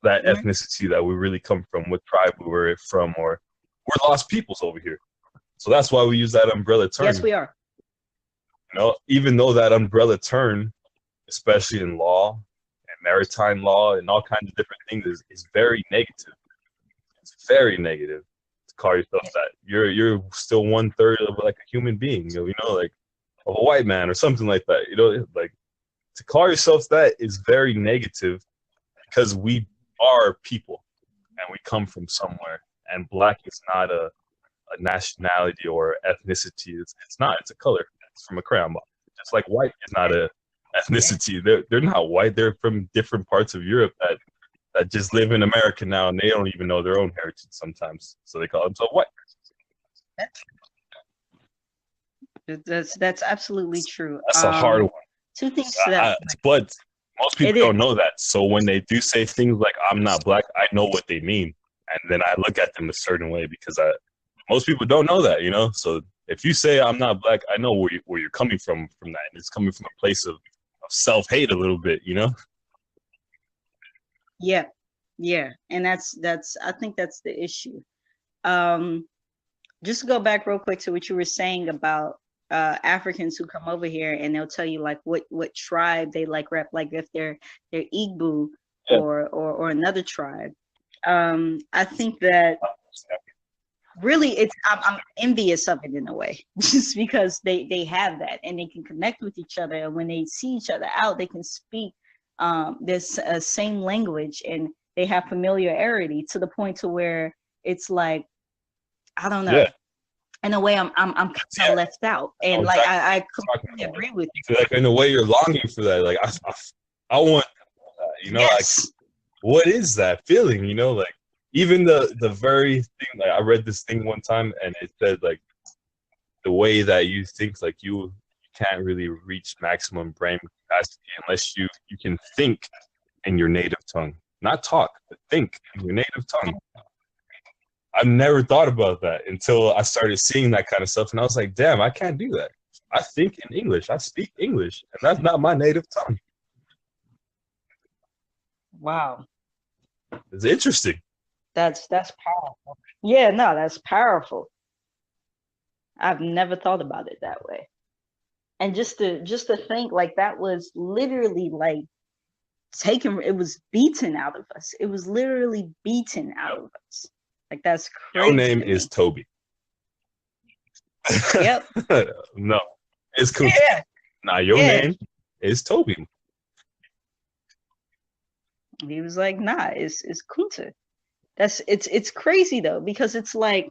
that ethnicity that we really come from, what tribe we were from, or we're lost peoples over here. So that's why we use that umbrella term. Yes, we are. Even though that umbrella term, especially in law and maritime law and all kinds of different things, is very negative. It's very negative to call yourself that. You're still 1/3 of like a human being, like of a white man or something like that. Like to call yourself that is very negative, because we are people and we come from somewhere. And Black is not a nationality or ethnicity. It's not. It's a color. It's from a crayon box. Just like white is not a ethnicity. They're not white. They're from different parts of Europe that just live in America now, and they don't even know their own heritage sometimes. So they call themselves white. That's absolutely true. That's a hard one. Two things to that. But most people don't know that. So when they do say things like "I'm not Black," I know what they mean, and then I look at them a certain way, because most people don't know that, So if you say I'm not Black, I know where you're coming from that, and it's coming from a place of self-hate a little bit, Yeah, and that's I think that's the issue. Just to go back real quick to what you were saying about Africans who come over here, and they'll tell you like what tribe they like rep, like if they're Igbo or another tribe. I think that really I'm envious of it in a way, just because they have that and they can connect with each other, and when they see each other out, they can speak this same language, and they have familiarity to the point to where it's like, I don't know. In a way, I'm kind of left out, and like I completely agree with you. Like in a way, you're longing for that. Like I want that, like what is that feeling? Like even the very thing. Like I read this thing one time, and it said like the way that you think, like you can't really reach maximum brain capacity unless you can think in your native tongue, not talk, but think in your native tongue. I've never thought about that until I started seeing that kind of stuff, and I was like, damn, I can't do that. I think in English, I speak English, and that's not my native tongue. Wow. It's interesting. That's powerful. Yeah, no, that's powerful. I've never thought about it that way. And just to think, like, that was literally like it was beaten out of us. It was literally beaten out of us. Like, that's crazy. Your name is Toby. Yep. No, it's Kunta. Yeah. Nah, your name is Toby. He was like, nah, it's Kunta. It's crazy though, because it's like,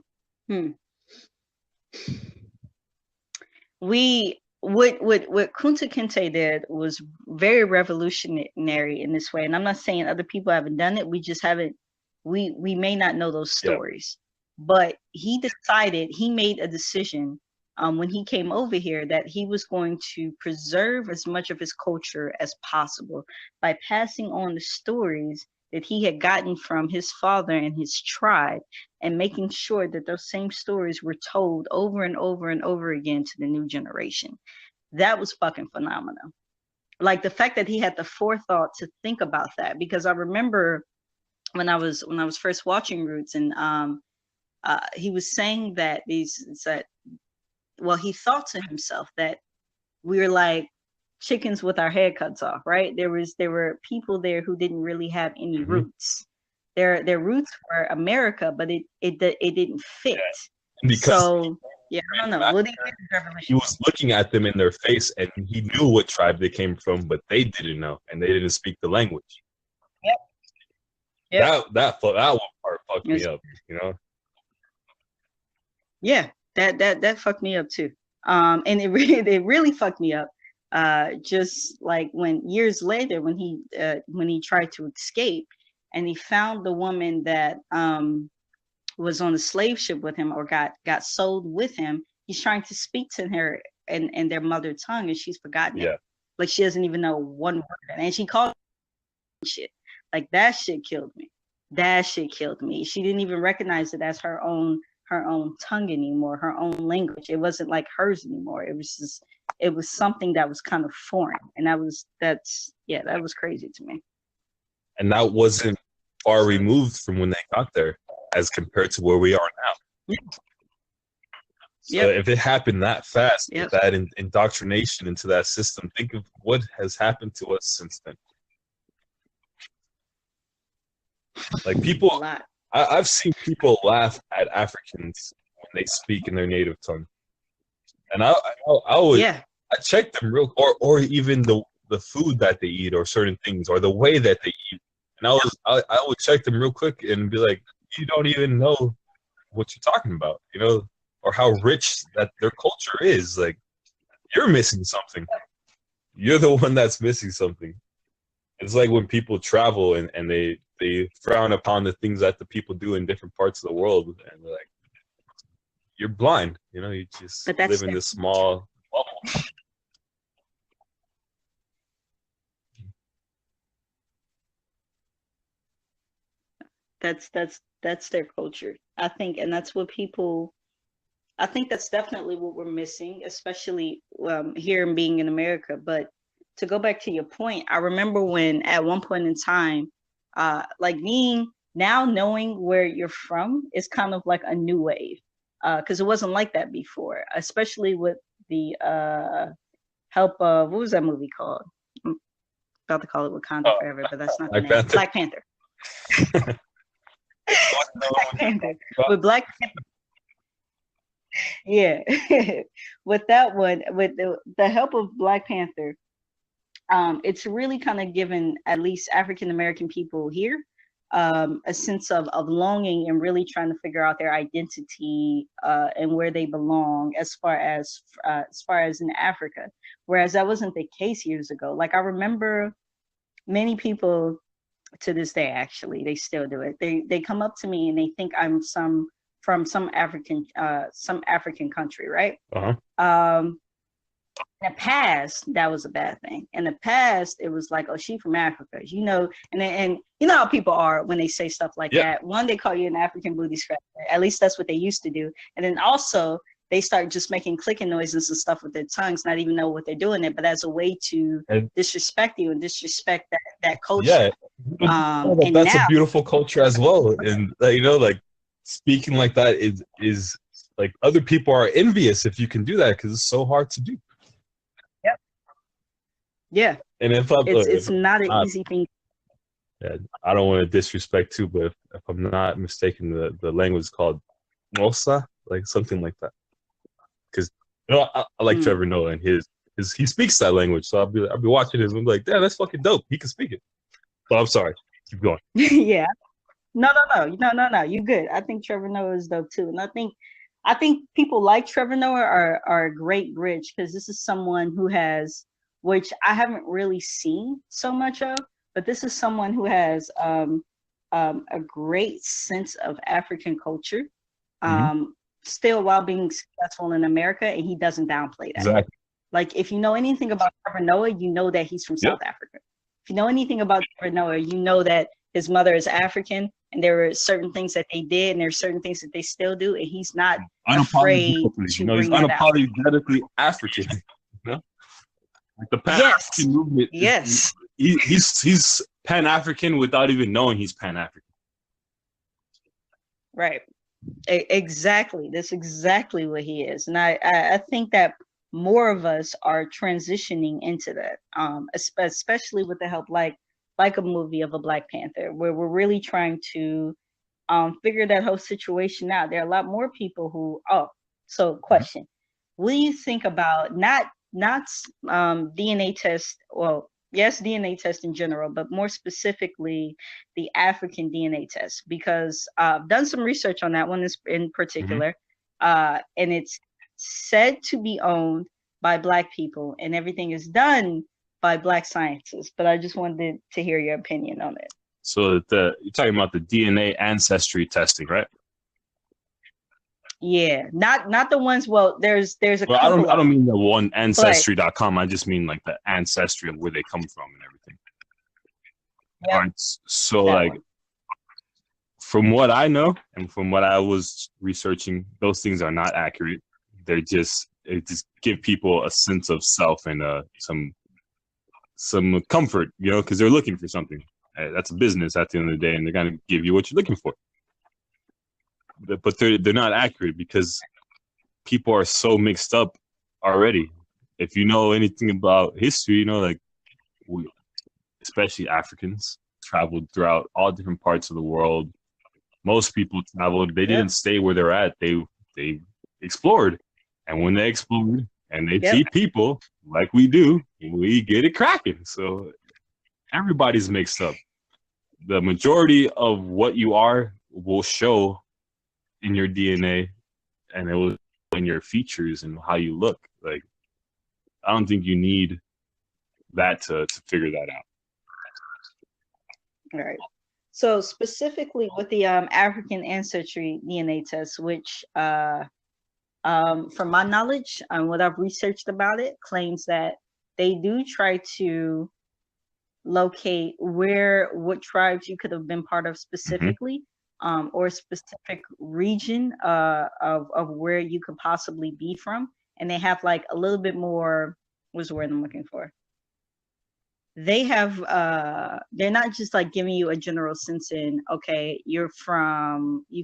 what Kunta Kinte did was very revolutionary in this way. And I'm not saying other people haven't done it. We just haven't. We may not know those stories, but he made a decision when he came over here that he was going to preserve as much of his culture as possible by passing on the stories that he had gotten from his father and his tribe, and making sure that those same stories were told over and over and over again to the new generation. That was fucking phenomenal. Like the fact that he had the forethought to think about that, because I remember when I was first watching Roots, and he was saying that he thought to himself that we're like chickens with our head cuts off, right? There were people there who didn't really have any roots. Their roots were America, but it didn't fit. So I don't know. He was looking at them in their face, and he knew what tribe they came from, but they didn't know, and they didn't speak the language. That one part fucked me up, Yeah, that fucked me up too. And it really fucked me up. Just like when years later, when he tried to escape, and he found the woman that was on the slave ship with him, or got sold with him. He's trying to speak to her in their mother tongue, and she's forgotten it. Like she doesn't even know one word, and she called shit. Like that shit killed me. That shit killed me. She didn't even recognize it as her own tongue anymore, her own language. It wasn't like hers anymore. It was just, it was something that was kind of foreign. And that was crazy to me. And that wasn't far removed from when they got there as compared to where we are now. Yeah. So if it happened that fast, with that indoctrination into that system, think of what has happened to us since then. Like people, I've seen people laugh at Africans when they speak in their native tongue, and I would I check them or even the food that they eat or certain things or the way that they eat, and I would check them real quick and be like, you don't even know what you're talking about, you know, or how rich that their culture is. Like, you're missing something. You're the one that's missing something. It's like when people travel and they frown upon the things that the people do in different parts of the world, and they're like, you're blind, you know, you just live in this small bubble. That's their culture, I think, and that's what people. I think that's definitely what we're missing, especially here and being in America. But to go back to your point, I remember when at one point in time, like being now knowing where you're from is kind of like a new wave, because it wasn't like that before, especially with the help of, what was that movie called? I'm about to call it Wakanda Forever, but that's not the name. Black Panther. Black Panther. With Black Panther. Yeah. With that one, with the help of Black Panther, it's really kind of given at least African American people here a sense of longing and really trying to figure out their identity and where they belong as far as in Africa. Whereas that wasn't the case years ago. Like, I remember many people to this day, actually, they still do it. They come up to me and they think I'm from some African country, right? In the past, that was a bad thing. In the past, it was like, oh, she from Africa, you know, and you know how people are when they say stuff like that. One, they call you an African booty scratcher. At least that's what they used to do. And then also they start just making clicking noises and stuff with their tongues, not even know what they're doing it, but as a way to disrespect you and disrespect that culture. And that's now, a beautiful culture as well. And you know, like, speaking like that is like, other people are envious if you can do that, because it's so hard to do. Yeah. And if it's not an easy thing. Yeah, I don't want to disrespect too, but if I'm not mistaken, the language is called Mosa, like something like that. Because, you know, I like Trevor Noah, and he speaks that language, so I'll be watching his and be like, damn, that's fucking dope. He can speak it. But I'm sorry, keep going. Yeah. No. You good. I think Trevor Noah is dope too, and I think people like Trevor Noah are a great bridge, because this is someone who has, which I haven't really seen so much of, but this is someone who has a great sense of African culture, still while being successful in America, and he doesn't downplay that. Exactly. Like, if you know anything about Trevor Noah, you know that he's from South Africa. If you know anything about Trevor Noah, you know that his mother is African, and there were certain things that they did, and there's certain things that they still do, and he's not afraid to bring that out. He's unapologetically African. You know? Like the Pan-African movement. Yes. He's Pan-African without even knowing he's Pan-African. Right. Exactly. That's exactly what he is. And I think that more of us are transitioning into that, especially with the help like a movie of a Black Panther, where we're really trying to figure that whole situation out. There are a lot more people who, question. What do you think about not DNA test, well, yes, DNA test in general, but more specifically the African DNA test? Because I've done some research on that one in particular, and it's said to be owned by Black people, and everything is done by Black scientists. But I just wanted to hear your opinion on it. So you're talking about the DNA ancestry testing, right? Yeah, not the ones. Well, there's a couple. I don't mean the one ancestry.com. I just mean like the ancestry of where they come from and everything. aren't so that like one. from what I know and from what I was researching, those things are not accurate. They just give people a sense of self and some comfort, you know, because they're looking for something. That's a business at the end of the day, and they're gonna give you what you're looking for. But they're not accurate because people are so mixed up already. If you know anything about history, you know, like especially Africans traveled throughout all different parts of the world. Most people traveled. They didn't stay where they're at. They explored, and when they explored and they see people like we do, we get it cracking. So everybody's mixed up. The majority of what you are will show in your DNA, and it will in your features and how you look. Like, I don't think you need that to figure that out. All right. So specifically with the African ancestry DNA test, which from my knowledge and what I've researched about it, claims that they do try to locate what tribes you could have been part of specifically, or a specific region of where you could possibly be from. And they have like a little bit more, what's the word I'm looking for? They have they're not just like giving you a general sense in, okay, you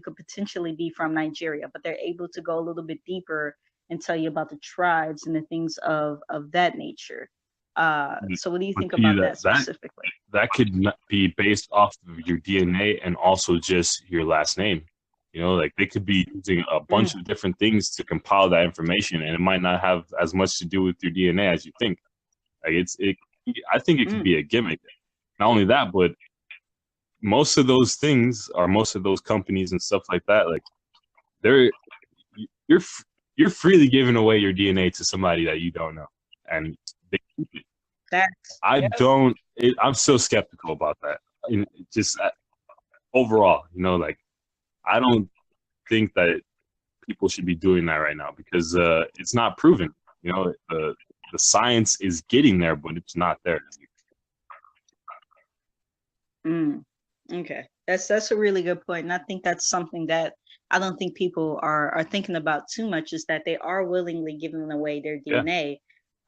could potentially be from Nigeria, but they're able to go a little bit deeper and tell you about the tribes and the things of that nature. So what do you think about that specifically? That could be based off of your DNA and also just your last name. You know, like they could be using a bunch of different things to compile that information, and it might not have as much to do with your DNA as you think. Like I think it could be a gimmick. Not only that, but most of those things or most of those companies and stuff like that, like you're freely giving away your DNA to somebody that you don't know, and they keep it. I'm so skeptical about that. Just overall, you know, like I don't think that people should be doing that right now because it's not proven. You know, the science is getting there, but it's not there. Okay, that's a really good point, and I think that's something that I don't think people are thinking about too much. Is that they are willingly giving away their DNA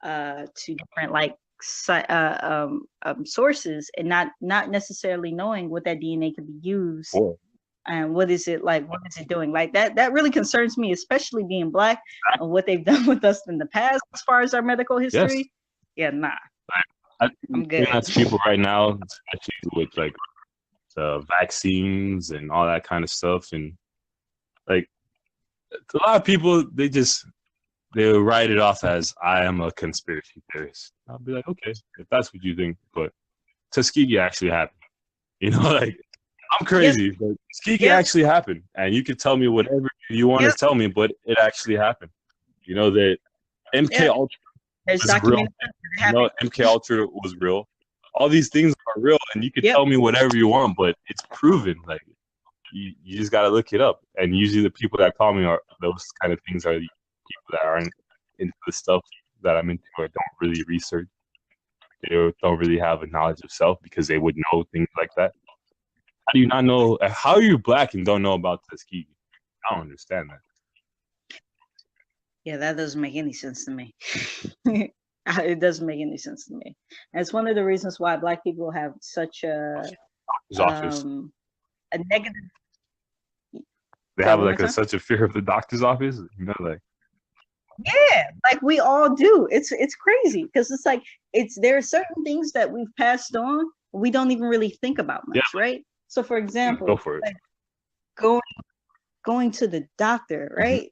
to different like sources, and not necessarily knowing what that DNA could be used. And what is it like? What is it doing? Like that really concerns me, especially being Black and what they've done with us in the past as far as our medical history. Yeah, nah. I'm good. That's people right now, especially with like the vaccines and all that kind of stuff, and like a lot of people, they write it off as I am a conspiracy theorist. I'll be like, okay, if that's what you think, but Tuskegee actually happened. You know, like I'm crazy, but Tuskegee actually happened, and you can tell me whatever you want to tell me, but it actually happened. You know that MK Ultra was real. You know, MK Ultra was real. All these things are real, and you can tell me whatever you want, but it's proven. Like you just got to look it up. And usually, the people that call me are those kind of things are the people that aren't into the stuff that I'm into or don't really research. They don't really have a knowledge of self because they would know things like that. How do you not know? How are you Black and don't know about Tuskegee? I don't understand that. Yeah, that doesn't make any sense to me. It doesn't make any sense to me. And it's one of the reasons why Black people have such a negative. They have like such a fear of the doctor's office. You know, like. Yeah, like we all do. It's crazy because it's like there are certain things that we've passed on we don't even really think about much, right? So, for example, go for it. Like going to the doctor, right?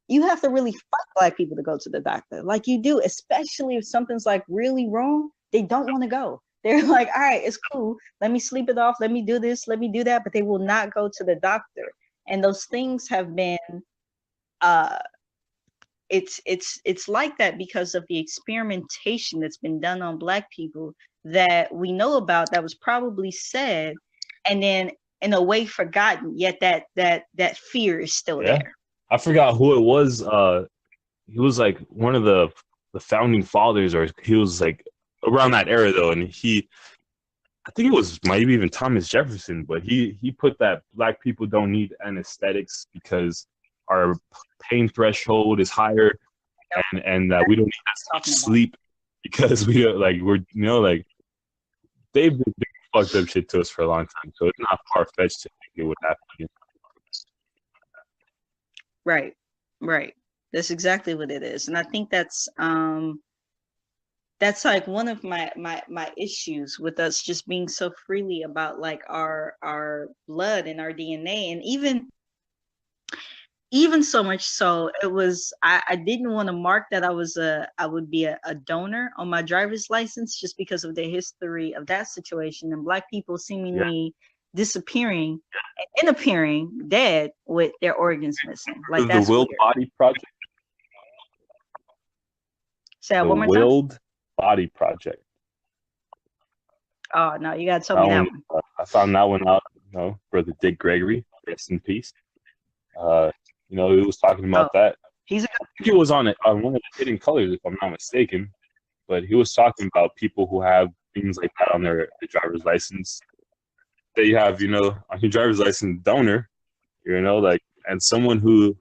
You have to really fight Black people to go to the doctor, like you do, especially if something's like really wrong. They don't want to go. They're like, all right, it's cool. Let me sleep it off. Let me do this. Let me do that. But they will not go to the doctor. And those things have been, it's like that because of the experimentation that's been done on Black people that we know about that was probably said and then in a way forgotten, yet that fear is still there. I forgot who it was. He was like one of the founding fathers, or he was like around that era though, and I think it was maybe even Thomas Jefferson, but he put that black people don't need anesthetics because our pain threshold is higher, and that we don't need as much sleep because we don't, like, we're, like, they've been doing fucked up shit to us for a long time, so it's not far fetched to think it would happen again. Right. That's exactly what it is, and I think that's like one of my issues with us just being so freely about like our blood and our DNA, and even so much so it was I didn't want to mark that I would be a donor on my driver's license just because of the history of that situation and black people seemingly disappearing and appearing dead with their organs missing. Like that's the Willed Body Project. Say that one more time. Willed Body Project. Oh no, you gotta tell me that one. I found that one out. Brother Dick Gregory, rest in peace. He was talking about that. He was on one of the Hidden Colors, if I'm not mistaken. But he was talking about people who have things like that on their driver's license. That you have, on your driver's license, donor, and someone who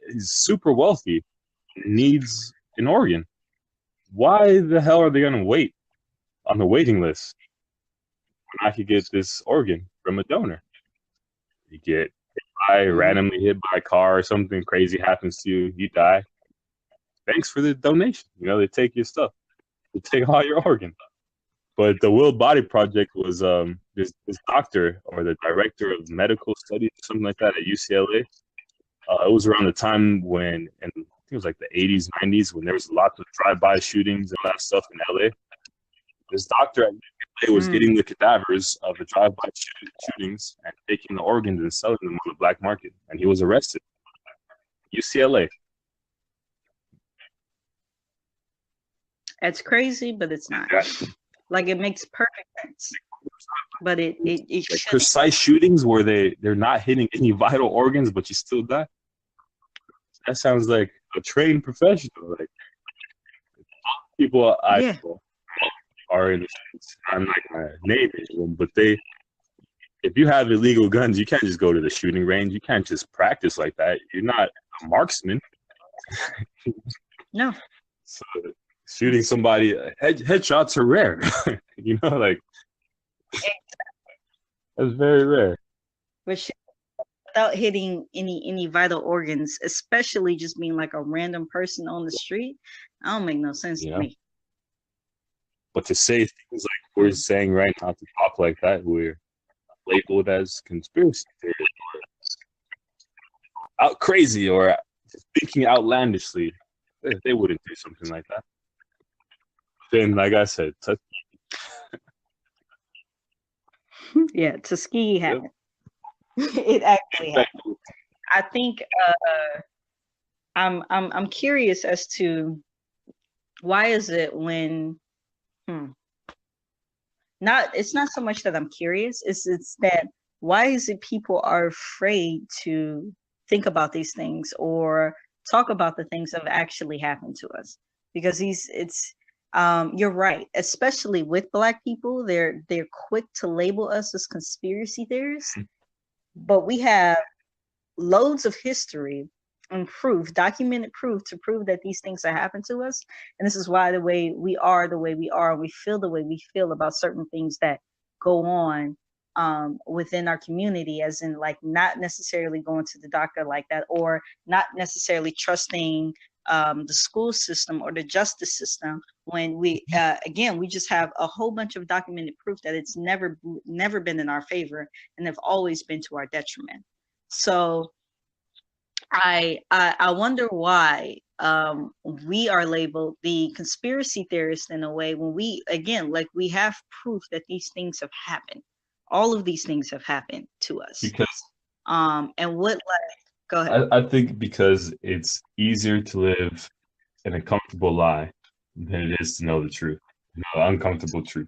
is super wealthy needs an organ. Why the hell are they going to wait on the waiting list when I could get this organ from a donor? You get randomly hit by a car or something crazy happens to you, you die. Thanks for the donation. They take your stuff. They take all your organs. But the Willed Body Project was this doctor or the director of medical studies, something like that at UCLA. It was around the time when, and I think it was like the 80s, 90s, when there was lots of drive-by shootings and all that stuff in LA. This doctor at UCLA was getting the cadavers of the drive-by shootings and taking the organs and selling them on the black market. And he was arrested. UCLA. It's crazy, but it's not. Yeah. Like, it makes perfect sense. But it like precise shootings where they're not hitting any vital organs, but you still die. That sounds like a trained professional. Like, people I know are in the streets. I'm not gonna name anyone, but if you have illegal guns, you can't just go to the shooting range. You can't just practice like that. You're not a marksman. No. So shooting somebody, headshots are rare. Like, that's very rare. But without hitting any vital organs, especially just being like a random person on the street, that don't make no sense to me. But to say things like we're saying right now, to talk like that, we're labeled as conspiracy theorists or out crazy or thinking outlandishly. They wouldn't do something like that. Then, like I said, yeah, Tuskegee happened. It actually happened. I think I'm curious as to why is it when it's not so much that I'm curious, it's that why is it people are afraid to think about these things or talk about the things that have actually happened to us? Because you're right, especially with Black people, they're quick to label us as conspiracy theorists, but we have loads of history and proof, documented proof, to prove that these things have happened to us. And this is why the way we are, we feel the way we feel about certain things that go on within our community, as in like not necessarily going to the doctor like that, or not necessarily trusting the school system or the justice system, when we just have a whole bunch of documented proof that it's never been in our favor and have always been to our detriment. So I wonder why we are labeled the conspiracy theorists in a way when we have proof that these things have happened. All of these things have happened to us. Because and what, like, go ahead. I think because it's easier to live in a comfortable lie than it is to know the truth, the uncomfortable truth.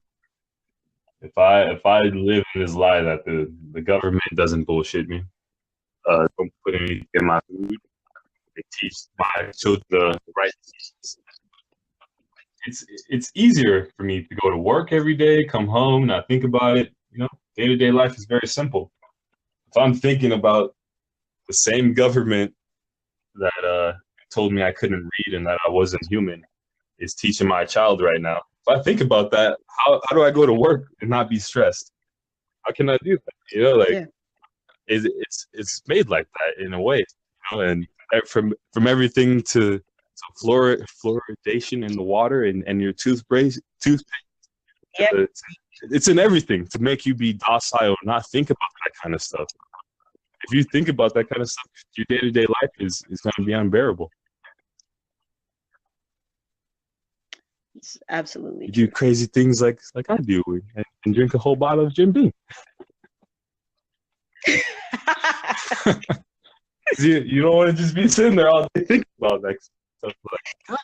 If I live in this lie that the government doesn't bullshit me, don't put anything in my food, they teach my children the right it's easier for me to go to work every day, come home, not think about it. Day-to-day life is very simple. If I'm thinking about the same government that told me I couldn't read and that I wasn't human is teaching my child right now. If I think about that, how do I go to work and not be stressed? How can I do that? Yeah. It's made like that in a way, and from everything to fluoridation in the water and your toothpaste. Yeah. It's in everything to make you be docile, not think about that kind of stuff. If you think about that kind of stuff, your day-to-day life is going to be unbearable. It's absolutely You true. do crazy things like I do, and drink a whole bottle of Jim Beam. You don't want to just be sitting there all day thinking about that stuff. Like,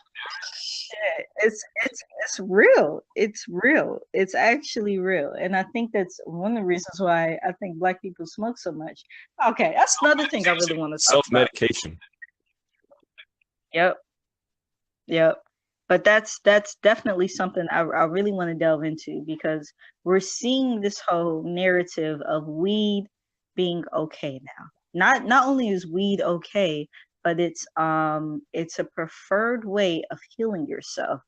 Shit. It's real. It's real. It's actually real. And I think that's one of the reasons why I think Black people smoke so much. Okay, that's another thing I really want to talk about. Self-medication. Yep. But that's definitely something I really want to delve into, because we're seeing this whole narrative of weed being okay now. Not only is weed okay, but it's a preferred way of healing yourself,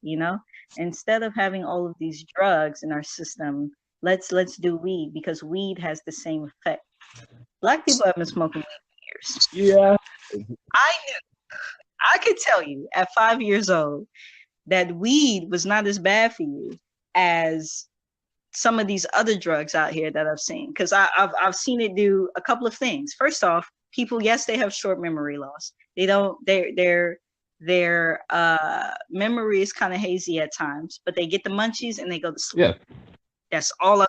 Instead of having all of these drugs in our system, let's do weed, because weed has the same effect. Black people have been smoking weed for years. Yeah. I could tell you at 5 years old that weed was not as bad for you as some of these other drugs out here that I've seen. Because I've seen it do a couple of things. First off, people, yes, they have short memory loss. They don't, their memory is kind of hazy at times, but they get the munchies and they go to sleep. Yeah. That's all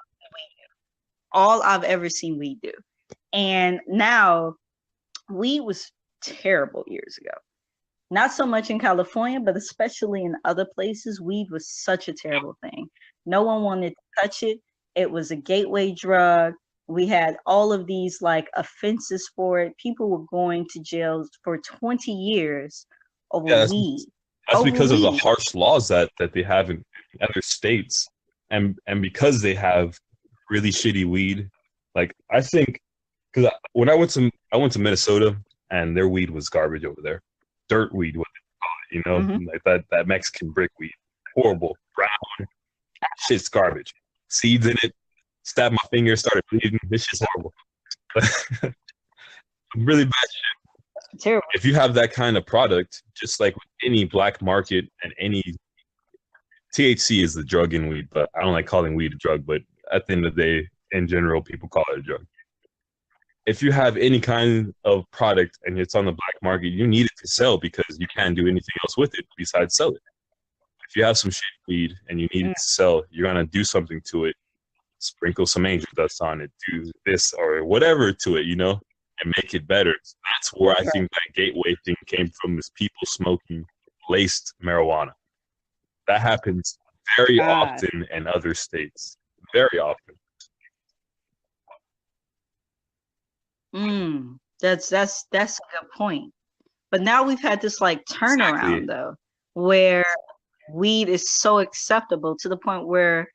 I've ever seen weed do. And now, weed was terrible years ago. Not so much in California, but especially in other places, weed was such a terrible thing. No one wanted to touch it. It was a gateway drug. We had all of these like offenses for it. People were going to jail for 20 years over weed. That's because of the harsh laws that they have in other states, and because they have really shitty weed. Like, I think, because when I went to Minnesota, and their weed was garbage over there. Dirt weed, what they call it, like that Mexican brick weed. Horrible, brown, shit's garbage. Seeds in it. Stabbed my finger, started bleeding. This shit's horrible. Really bad shit. Terrible. If you have that kind of product, just like with any black market and any THC is the drug in weed, but I don't like calling weed a drug. But at the end of the day, in general, people call it a drug. If you have any kind of product and it's on the black market, you need it to sell because you can't do anything else with it besides sell it. If you have some shit weed and you need it to sell, you're going to do something to it, sprinkle some angel dust on it, do this or whatever to it, and make it better. So that's where I think that gateway thing came from, is people smoking laced marijuana. That happens very often in other states. Very often. That's a good point. But now we've had this like turnaround though, where weed is so acceptable to the point where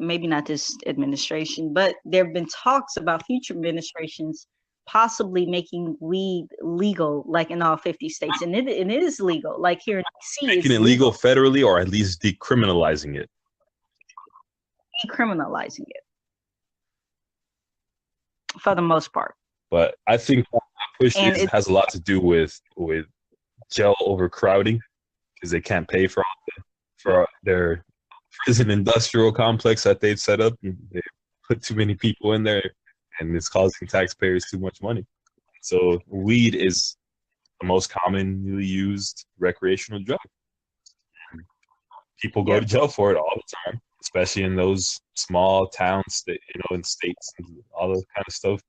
maybe not this administration, but there have been talks about future administrations possibly making weed legal, like in all 50 states, and it is legal, like here in DC. Making it legal federally, or at least decriminalizing it. Decriminalizing it, for the most part. But I think that push has a lot to do with jail overcrowding, because they can't pay for their prison industrial complex that they've set up. They put too many people in there, and it's causing taxpayers too much money. So weed is the most commonly used recreational drug. People go to jail for it all the time, especially in those small towns that, in states and all those kind of stuff.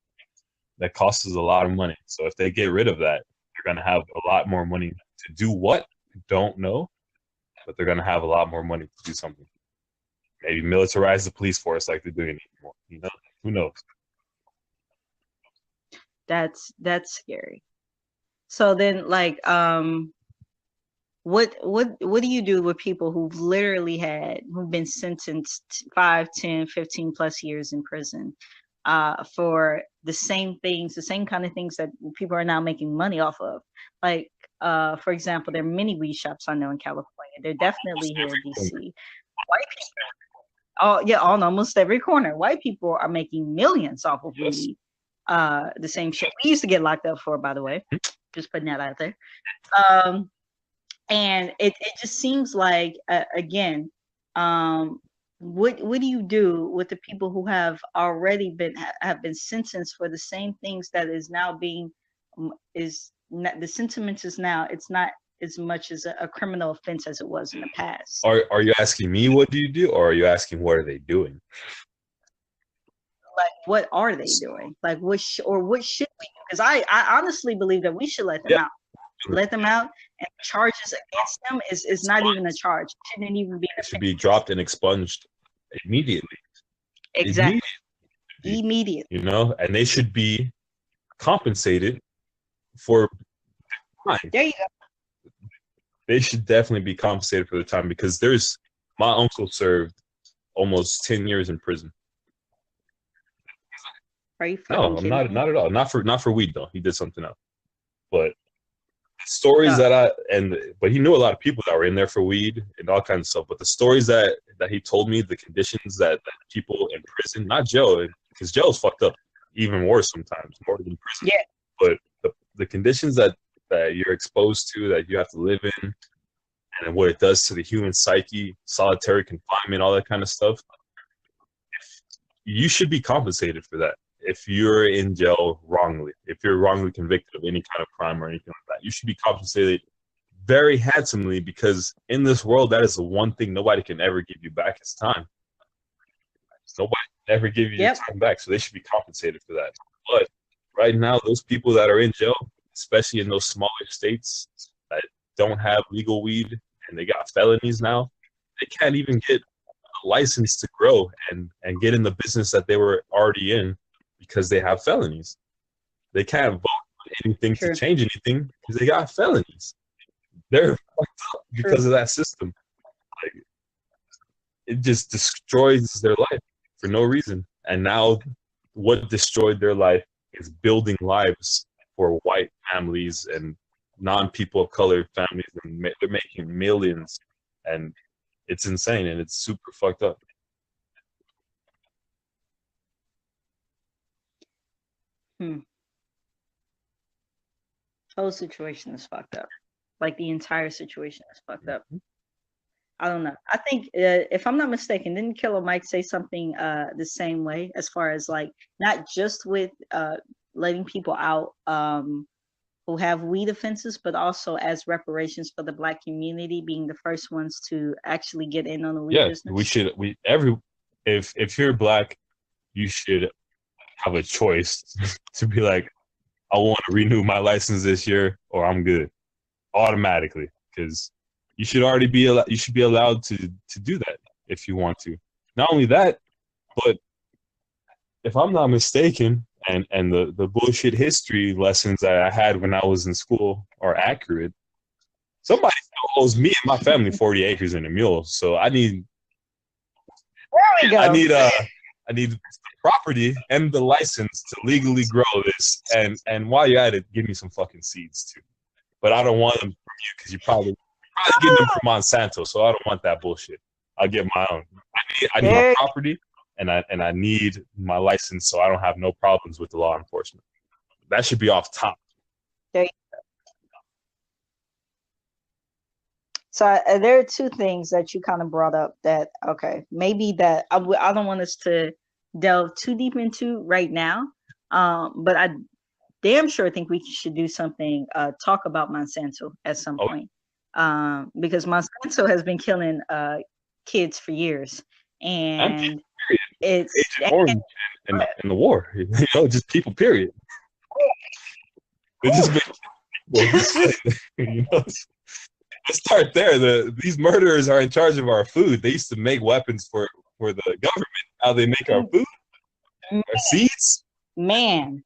That costs us a lot of money. So if they get rid of that, they're going to have a lot more money to do what? Don't know. But they're going to have a lot more money to do something. Maybe militarize the police force like they're doing anymore. Who knows? That's scary. So then, like, what do you do with people who've been sentenced 5, 10, 15 plus years in prison for the same things, the same kind of things that people are now making money off of? Like, for example, there are many weed shops I know in California. They're definitely here in DC. White people, on almost every corner. White people are making millions off of weed. The same shit we used to get locked up for, by the way. Just putting that out there. And it just seems like again, what do you do with the people who have already been sentenced for the same things that is now being the sentiment is now, it's not as much as a criminal offense as it was in the past. Are you asking me what do you do, or are you asking what are they doing? Like, what are they doing? Like, what should we do? Because I honestly believe that we should let them out. Let them out, and charges against them is not even a charge. It shouldn't even be. It should be dropped and expunged immediately. Exactly. Immediately. You know, and they should be compensated for time. There you go. They should definitely be compensated for the time, because my uncle served almost 10 years in prison. No, I'm not at all. Not for weed though. He did something else. But stories but he knew a lot of people that were in there for weed and all kinds of stuff. But the stories that he told me, the conditions that people in prison, not jail, because jail's fucked up even worse sometimes, more than prison. Yeah. But the conditions that you're exposed to, that you have to live in, and what it does to the human psyche, solitary confinement, all that kind of stuff, you should be compensated for that. If you're in jail wrongly, if you're wrongly convicted of any kind of crime or anything like that, you should be compensated very handsomely, because in this world, that is the one thing nobody can ever give you back is time. Nobody can ever give you your time back, so they should be compensated for that. But right now, those people that are in jail, especially in those smaller states that don't have legal weed and they got felonies now, they can't even get a license to grow and get in the business that they were already in, because they have felonies. They can't vote on anything to change anything because they got felonies. They're fucked up because of that system. Like, it just destroys their life for no reason. And now what destroyed their life is building lives for white families and non-people of color families. And they're making millions. And it's insane, and it's super fucked up. Whole situation is fucked up. Like, the entire situation is fucked up. I don't know. I think if I'm not mistaken, didn't Killer Mike say something the same way, as far as like not just with letting people out who have weed offenses, but also as reparations for the Black community being the first ones to actually get in on the weed business? If you're Black, you should have a choice to be like, I want to renew my license this year, or I'm good, automatically, because you should be allowed to do that if you want to. Not only that, but if I'm not mistaken, and the bullshit history lessons that I had when I was in school are accurate, somebody owes me and my family 40 acres and a mule. So I need the property and the license to legally grow this. And while you're at it, give me some fucking seeds too. But I don't want them from you, because you're probably getting them from Monsanto. So I don't want that bullshit. I'll get my own. I need my property, and I need my license, so I don't have no problems with the law enforcement. That should be off top. There you go. So there are two things that you kind of brought up that, maybe that I don't want us to delve too deep into right now, but I damn sure think we should do something, talk about Monsanto at some point, because Monsanto has been killing kids for years, and it's in the war, just people, period. It's just been, let's start there. These murderers are in charge of our food. They used to make weapons for the government. Now they make our food, our seeds. Man,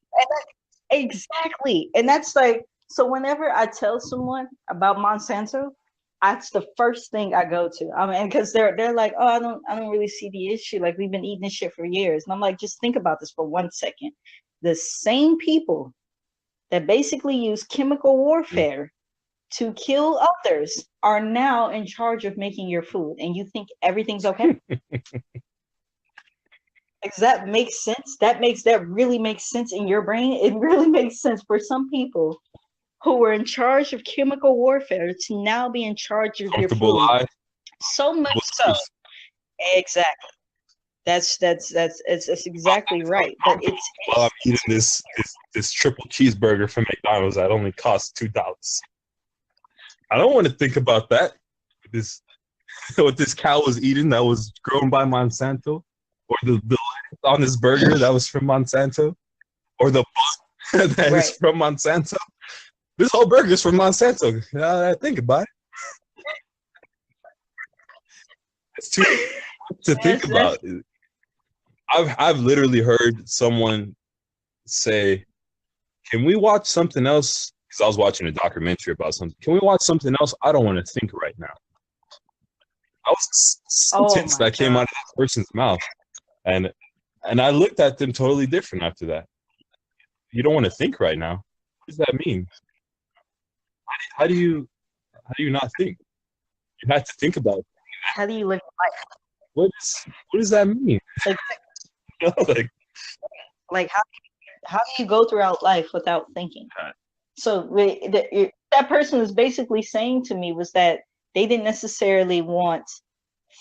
exactly. And that's like, so whenever I tell someone about Monsanto, that's the first thing I go to. I mean, because they're like, oh, I don't really see the issue. Like, we've been eating this shit for years, and I'm like, just think about this for 1 second. The same people that basically use chemical warfare to kill others are now in charge of making your food, and you think everything's okay? Does that make sense? That really makes sense in your brain. It really makes sense for some people who were in charge of chemical warfare to now be in charge of your food. Life. So much so. Exactly. That's exactly right. But it's I'm eating this triple cheeseburger from McDonald's that only costs $2. I don't want to think about that. What this cow was eating that was grown by Monsanto, or the on this burger that was from Monsanto, or the bun that is from Monsanto. This whole burger is from Monsanto. Think about it. It's too to think about. I've literally heard someone say, "Can we watch something else?" Because I was watching a documentary about something. Can we watch something else? I don't want to think right now. That was a sentence that came out of that person's mouth, and I looked at them totally different after that. You don't want to think right now. What does that mean? How do you not think? You have to think about it. How do you live life? What does that mean? Like how do you go throughout life without thinking? So that person was basically saying to me was that they didn't necessarily want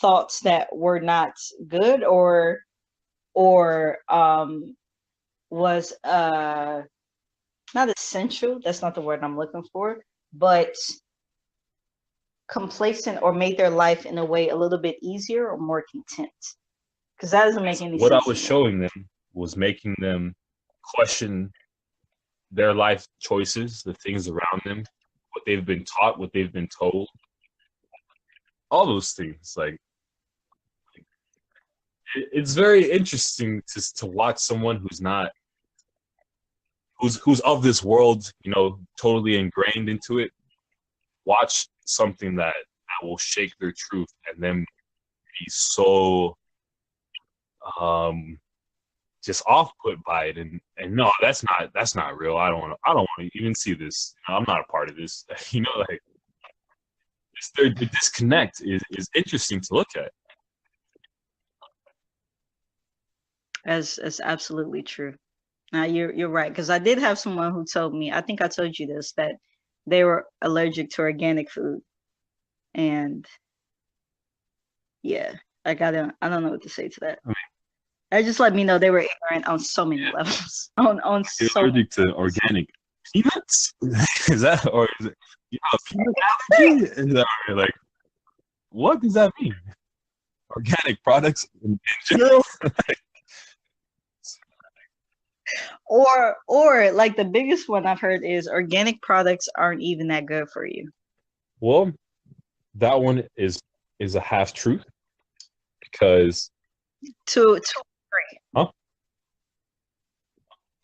thoughts that were not good or was not essential. That's not the word I'm looking for, but complacent or made their life in a way a little bit easier or more content. Because that doesn't make any sense. What I was showing them was making them question their life choices, the things around them, what they've been taught, what they've been told, all those things. Like, it's very interesting to watch someone who's not, who's of this world, totally ingrained into it, watch something that will shake their truth and then be so just off put by it and no, that's not real. I don't want to even see this. I'm not a part of this. Like the disconnect is interesting to look at. That's absolutely true. Now you're right, because I did have someone who told me, I think I told you this, that they were allergic to organic food, and yeah, I don't know what to say to that. That just let me know they were ignorant on so many levels. On You're so allergic to organic peanuts? Is that, or is it peanut allergy? Is that like, what does that mean? Organic products in general? Or like the biggest one I've heard is organic products aren't even that good for you. Well, that one is a half truth, because to a degree. Huh?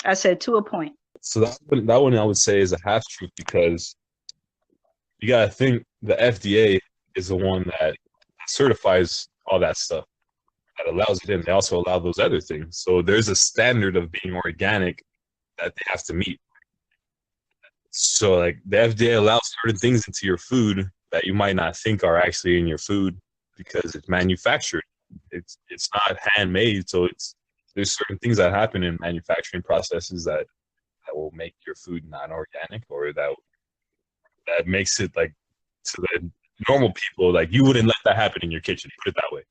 I said to a point. So that one I would say is a half truth, because you gotta think the FDA is the one that certifies all that stuff, that allows it in. They also allow those other things. So there's a standard of being organic that they have to meet. So like the FDA allows certain things into your food that you might not think are actually in your food because it's manufactured. It's not handmade. So there's certain things that happen in manufacturing processes that will make your food non-organic, or that makes it like, to the normal people, like you wouldn't let that happen in your kitchen, put it that way,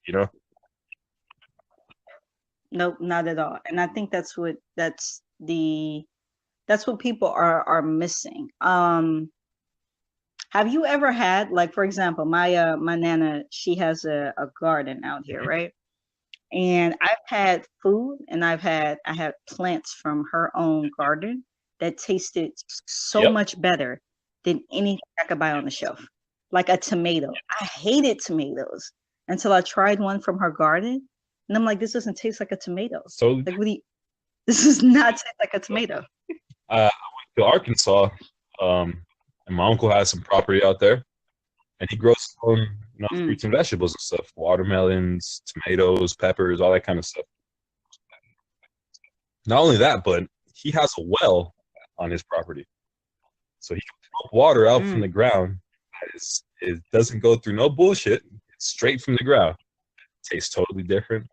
Nope, not at all. And I think that's what people are missing. Have you ever had, like, for example, my nana, she has a garden out here, right? And I've had food, and I had plants from her own garden that tasted so much better than anything I could buy on the shelf. Like a tomato. I hated tomatoes until I tried one from her garden. And I'm like, this doesn't taste like a tomato. So like, this does not taste like a tomato. I went to Arkansas, and my uncle has some property out there. and he grows his own, fruits and vegetables and stuff, watermelons, tomatoes, peppers, all that kind of stuff. Not only that, but he has a well on his property, so he can pump water out from the ground. It doesn't go through no bullshit. It's straight from the ground. It tastes totally different.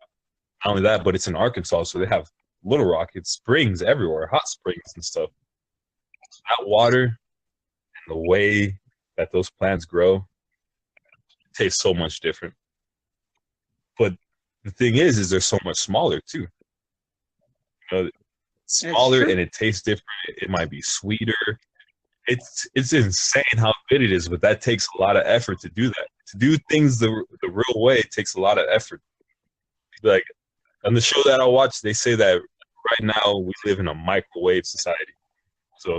Not only that, but it's in Arkansas, so they have Little Rock. It's springs everywhere, hot springs and stuff. That water and the way that those plants grow tastes so much different. But the thing is they're so much smaller too. Smaller and it tastes different. It might be sweeter. It's insane how good it is, but that takes a lot of effort to do that. To do things the real way, it takes a lot of effort. Like on the show that I watch, they say that right now we live in a microwave society. So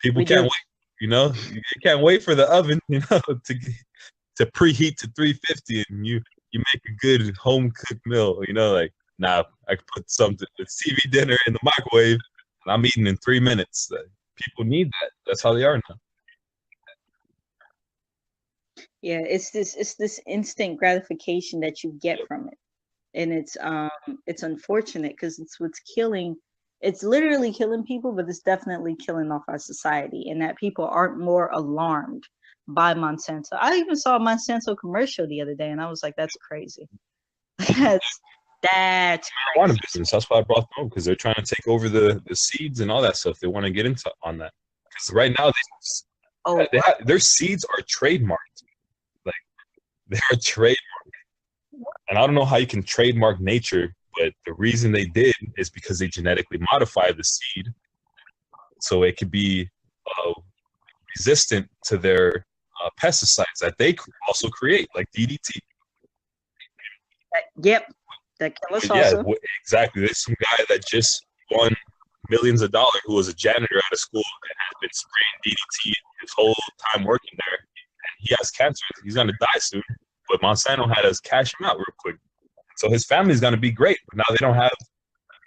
people can't wait. You can't wait for the oven, to preheat to 350 and you make a good home cooked meal. Nah, I can put something, a TV dinner in the microwave, and I'm eating in 3 minutes. People need that. That's how they are now. Yeah, it's this instant gratification that you get from it, and it's unfortunate because it's literally killing people, but it's definitely killing off our society, and that people aren't more alarmed by Monsanto. I even saw a Monsanto commercial the other day, and I was like, "That's crazy." That's marijuana business. That's why I brought them, because they're trying to take over the seeds and all that stuff. They want to get into on that because right now their seeds are trademarked. Like they're trademarked, and I don't know how you can trademark nature, but the reason they did is because they genetically modified the seed so it could be resistant to their pesticides that they also create, like DDT. Yep. That kills also. Exactly. There's some guy that just won millions of dollars who was a janitor at a school and has been spraying DDT his whole time working there. And he has cancer. He's going to die soon. But Monsanto had us cash him out real quick. So his family's going to be great. But now they don't have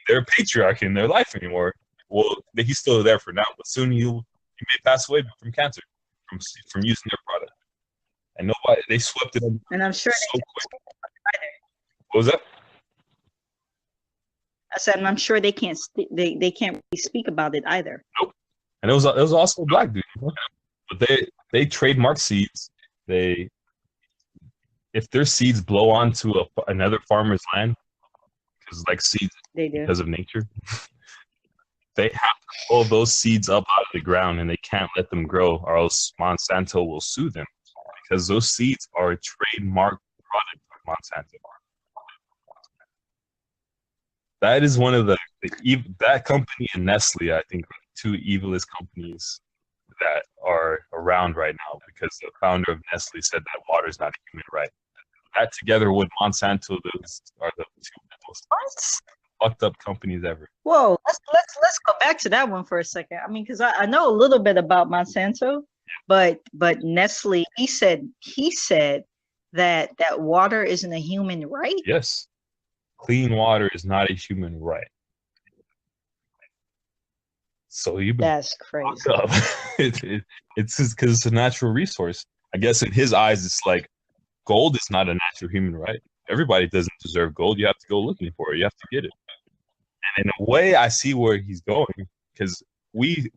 their patriarchy in their life anymore. Well, he's still there for now. But soon he may pass away from cancer from using their product. And nobody, they swept it up. And I'm sure so quick. What was that? I said, and I'm sure they can't they can't really speak about it either. Nope. And it was also a black dude, but they trademark seeds. If their seeds blow onto another farmer's land, because like seeds because of nature, they have to pull those seeds up out of the ground and they can't let them grow, or else Monsanto will sue them because those seeds are a trademark product of Monsanto. That is one of that company and Nestle, I think, are the two evilest companies that are around right now, because the founder of Nestle said that water is not a human right. That together with Monsanto, those are the two most fucked up companies ever. Whoa, let's go back to that one for a second. I mean, because I know a little bit about Monsanto, but Nestle, he said that water isn't a human right. Yes. Clean water is not a human right. So that's crazy. It's just because it's a natural resource. I guess in his eyes, it's like gold is not a natural human right. Everybody doesn't deserve gold. You have to go looking for it. You have to get it. And in a way, I see where he's going, because we're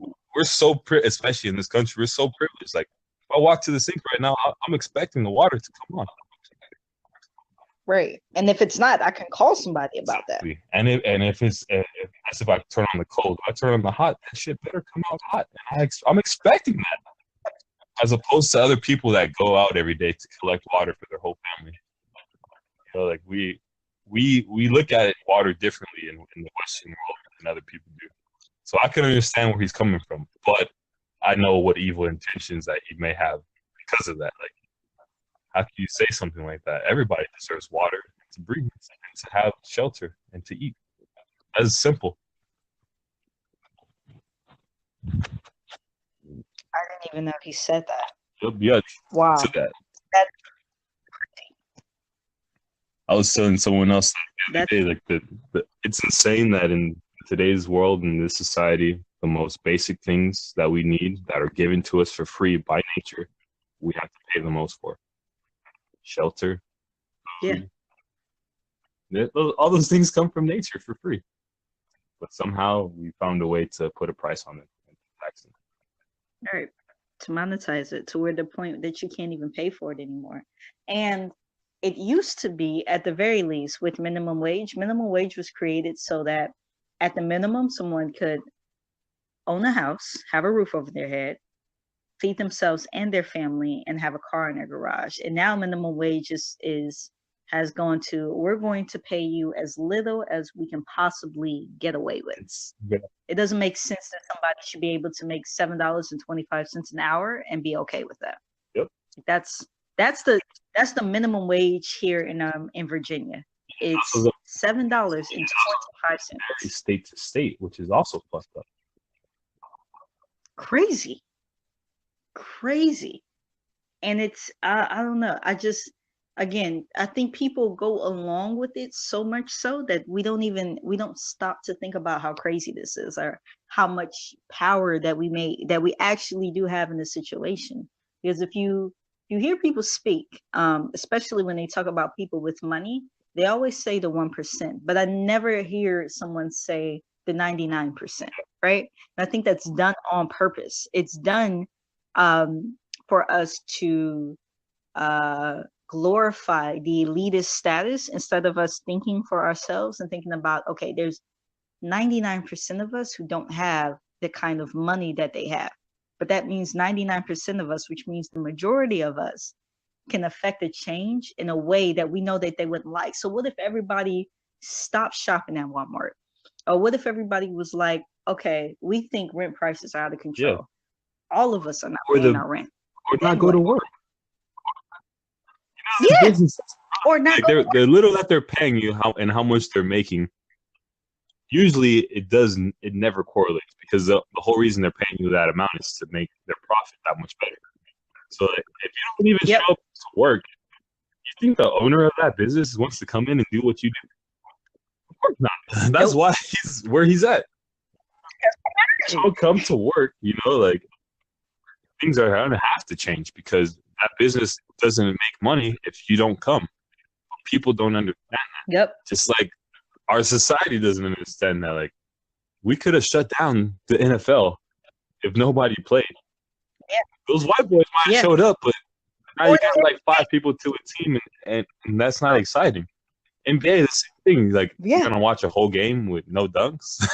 so especially in this country, we're so privileged. Like if I walk to the sink right now, I'm expecting the water to come on. Right, and if it's not, I can call somebody about that. And if I turn on the cold, if I turn on the hot, that shit better come out hot. And I'm expecting that, as opposed to other people that go out every day to collect water for their whole family. Like we look at water differently in the Western world than other people do. So I can understand where he's coming from, but I know what evil intentions that he may have because of that. Like, how can you say something like that? Everybody deserves water to breathe and to have shelter and to eat. That's simple. I didn't even know he said that. Yeah. Wow. That's I was telling someone else the other day, like it's insane that in today's world, in this society, the most basic things that we need that are given to us for free by nature we have to pay the most for. Shelter, food. Yeah. All those things come from nature for free. But somehow we found a way to put a price on it. All right. To monetize it to where the point that you can't even pay for it anymore. And it used to be, at the very least, with minimum wage. Minimum wage was created so that at the minimum, someone could own a house, have a roof over their head, feed themselves and their family, and have a car in their garage. And now minimum wage has gone to, we're going to pay you as little as we can possibly get away with. It doesn't make sense that somebody should be able to make $7.25 an hour and be okay with that. Yep. That's the minimum wage here in Virginia. It's $7.25. State to state, which is also fucked up. Crazy. And it's I don't know. Again, I think people go along with it so much so that we don't stop to think about how crazy this is, or how much power that we actually do have in the situation. Because if you hear people speak, especially when they talk about people with money, they always say the 1%, but I never hear someone say the 99%, right? And I think that's done on purpose. It's done for us to glorify the elitist status instead of us thinking for ourselves and thinking about, okay, there's 99% of us who don't have the kind of money that they have. But that means 99% of us, which means the majority of us, can affect a change in a way that we know that they wouldn't like. So what if everybody stopped shopping at Walmart? Or what if everybody was like, okay, we think rent prices are out of control. Yeah. All of us are not paying our rent. Or not go to work. Yeah. Or not. Like the little that they're paying you, how much they're making. Usually, it never correlates, because the whole reason they're paying you that amount is to make their profit that much better. So if you don't even show up to work, you think the owner of that business wants to come in and do what you do? Of course not. That's why he's where he's at. Don't come to work, like things are going to have to change, because that business doesn't make money if you don't come. People don't understand that. Yep. Just like our society doesn't understand that. Like, we could have shut down the NFL if nobody played. Yeah. Those white boys might have showed up, but now you got like 5 people to a team, and that's not exciting. NBA, the same thing. Like, you're going to watch a whole game with no dunks?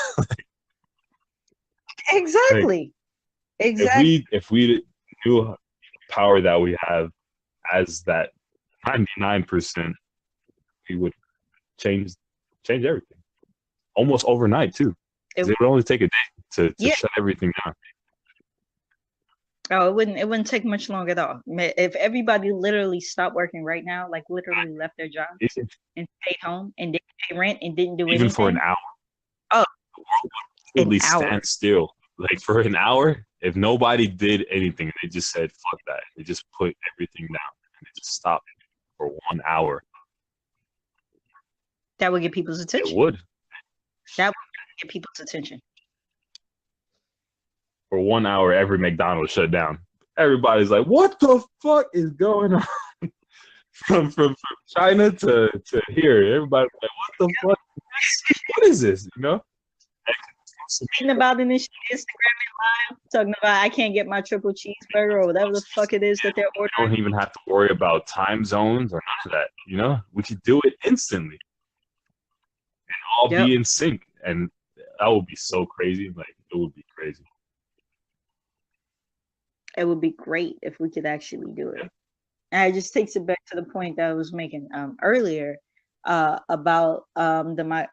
Exactly. If we knew the power that we have as that 99%, we would change everything almost overnight too. It would only take a day to shut everything down. Oh, it wouldn't take much long at all. If everybody literally stopped working right now, like literally left their job and stayed home and didn't pay rent and didn't do anything. Even for an hour. Oh, the world would literally stand still. Like, for an hour, if nobody did anything, they just said, fuck that. They just put everything down and they just stopped for 1 hour. That would get people's attention. It would. That would get people's attention. For 1 hour, every McDonald's shut down. Everybody's like, what the fuck is going on? from China to here. Everybody's like, what the fuck? What is this? Speaking about in this Instagram live, talking about I can't get my triple cheeseburger or whatever the fuck it is that they're ordering. You don't even have to worry about time zones or none of that. We could do it instantly and all be in sync, and that would be so crazy. Like, it would be crazy. It would be great if we could actually do it. And it just takes it back to the point that I was making earlier. About the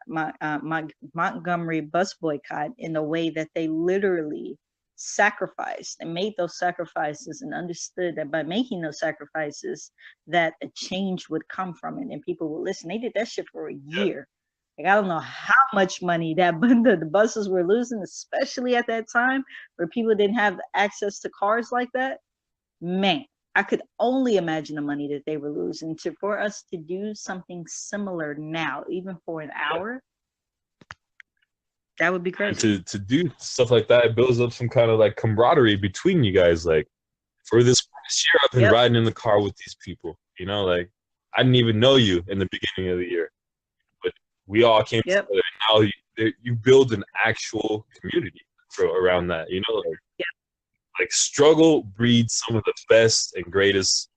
Montgomery bus boycott, in the way that they literally sacrificed and made those sacrifices, and understood that by making those sacrifices that a change would come from it and people would listen. They did that shit for a year. Like, I don't know how much money that the buses were losing, especially at that time where people didn't have access to cars like that. Man, I could only imagine the money that they were losing. For us to do something similar now, even for an hour, that would be crazy. To do stuff like that, it builds up some kind of like camaraderie between you guys. Like, for this This year I've been riding in the car with these people. You know, like I didn't even know you in the beginning of the year, but we all came together. And now you build an actual community around that. You know, like struggle breeds some of the best and greatest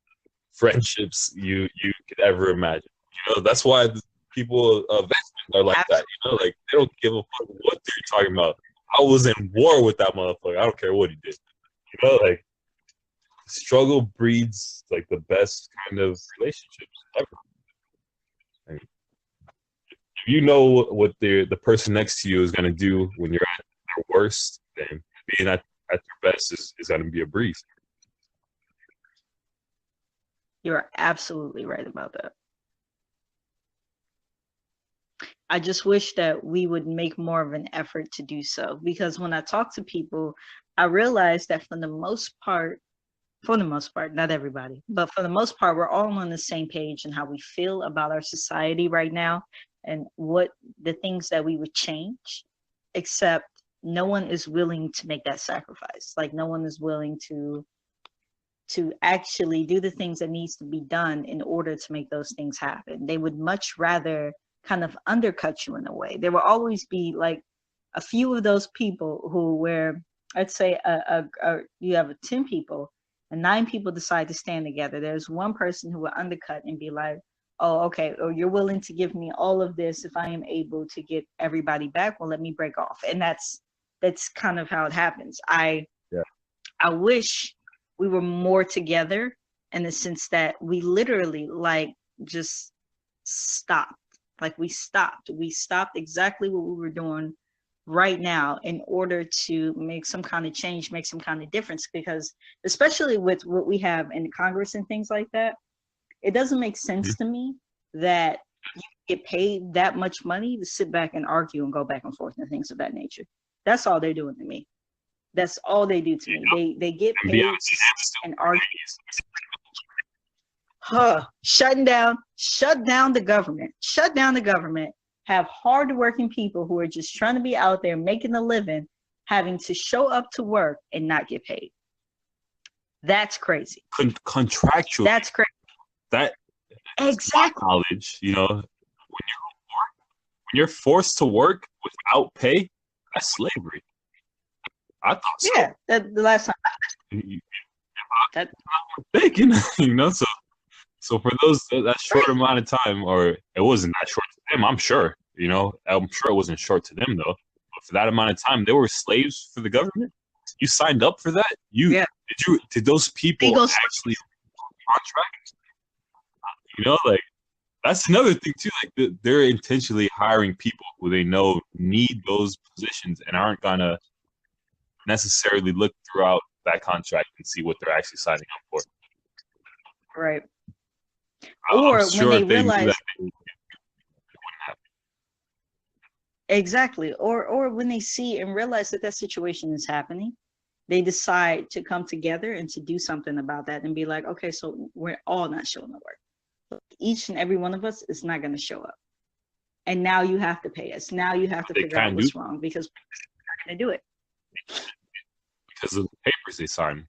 friendships you could ever imagine. You know, that's why people veterans are like that. You know, like they don't give a fuck what they're talking about. I was in war with that motherfucker. I don't care what he did. You know, like struggle breeds like the best kind of relationships ever. Like, if you know what the person next to you is gonna do when you're at their worst, then being at your best is gonna be a breeze. You're absolutely right about that. I just wish that we would make more of an effort to do so, because when I talk to people, I realize that for the most part, not everybody, but for the most part, we're all on the same page in how we feel about our society right now and what the things that we would change, except no one is willing to make that sacrifice. Like no one is willing to actually do the things that needs to be done in order to make those things happen. They would much rather kind of undercut you in a way. There will always be like a few of those people who, where I'd say you have 10 people and 9 people decide to stand together. There's one person who will undercut and be like, oh, okay, or you're willing to give me all of this if I am able to get everybody back, well, let me break off. And that's kind of how it happens. I wish we were more together in the sense that we literally like just stopped. Like we stopped exactly what we were doing right now in order to make some kind of change, make some kind of difference. Because especially with what we have in Congress and things like that, it doesn't make sense to me that you get paid that much money to sit back and argue and go back and forth and things of that nature. That's all they're doing to me. That's all they do to me. They get paid and argue. Shut down the government. Have hardworking people who are just trying to be out there making a living, having to show up to work and not get paid. That's crazy. Contractual. That's crazy. That exactly knowledge. You know, when you're forced to work without pay, that's slavery. I thought so. Yeah, the last time. That's mistaken, you know. So for that short amount of time, or it wasn't that short to them, I'm sure. You know, I'm sure it wasn't short to them though. But for that amount of time, they were slaves for the government. You signed up for that. Did those people actually contract? You know, like that's another thing too. Like they're intentionally hiring people who they know need those positions and aren't gonna necessarily look throughout that contract and see what they're actually signing up for. Right. Or when they realize exactly, or when they see and realize that situation is happening, they decide to come together and to do something about that and be like, okay, so we're all not showing up work. Each and every one of us is not going to show up, and now you have to pay us. Now you have to figure out what's wrong because we're not going to do it. Because of the papers they sign.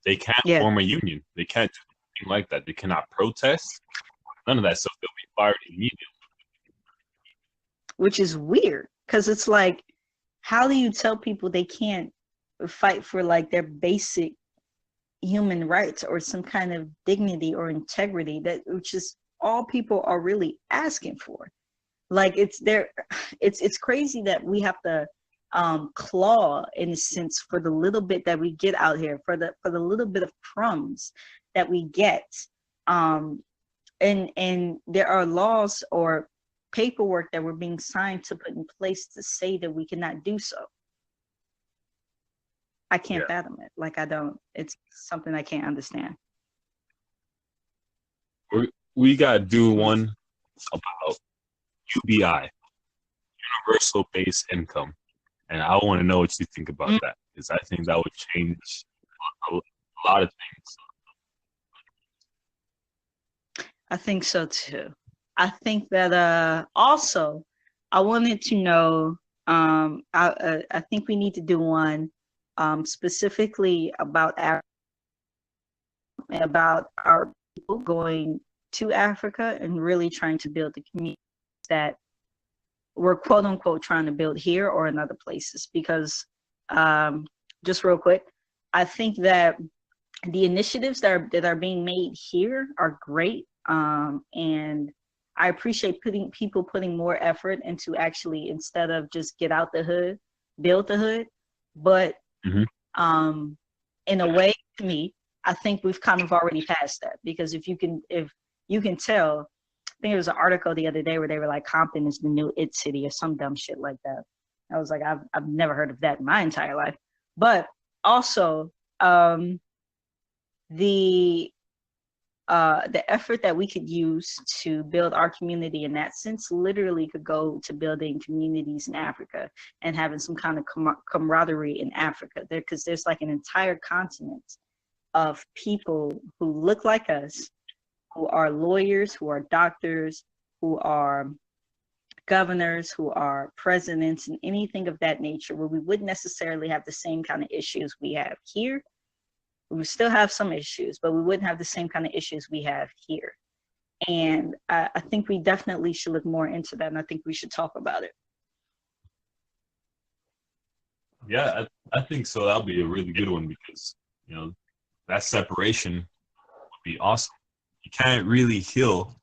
They can't form a union. They can't do anything like that. They cannot protest. None of that stuff. They'll be fired immediately. Which is weird, because it's like, how do you tell people they can't fight for like their basic human rights or some kind of dignity or integrity, that which is all people are really asking for? Like it's crazy that we have to claw in a sense for the little bit that we get out here, for the little bit of crumbs that we get, and there are laws or paperwork that we're being signed to put in place to say that we cannot do so. I can't fathom it. Like it's something I can't understand. We gotta do one about UBI, universal base income. And I want to know what you think about that, because I think that would change a lot of things. I think so too. I think that also I wanted to know, I think we need to do one specifically about and about our people going to Africa and really trying to build the communities that we're quote unquote trying to build here or in other places. Because just real quick, I think that the initiatives that are being made here are great, and I appreciate people putting more effort into actually, instead of just get out the hood, build the hood. But in a way, to me, I think we've kind of already passed that, because if you can tell, I think there was an article the other day where they were like, Compton is the new it city or some dumb shit like that. I was like, I've never heard of that in my entire life. But also, the effort that we could use to build our community in that sense literally could go to building communities in Africa and having some kind of camaraderie in Africa there, because there's like an entire continent of people who look like us, who are lawyers, who are doctors, who are governors, who are presidents, and anything of that nature, where we wouldn't necessarily have the same kind of issues we have here. We would still have some issues, but we wouldn't have the same kind of issues we have here. And I think we definitely should look more into that, and I think we should talk about it. Yeah, I think so. That'll be a really good one, because, that separation would be awesome. You can't really heal.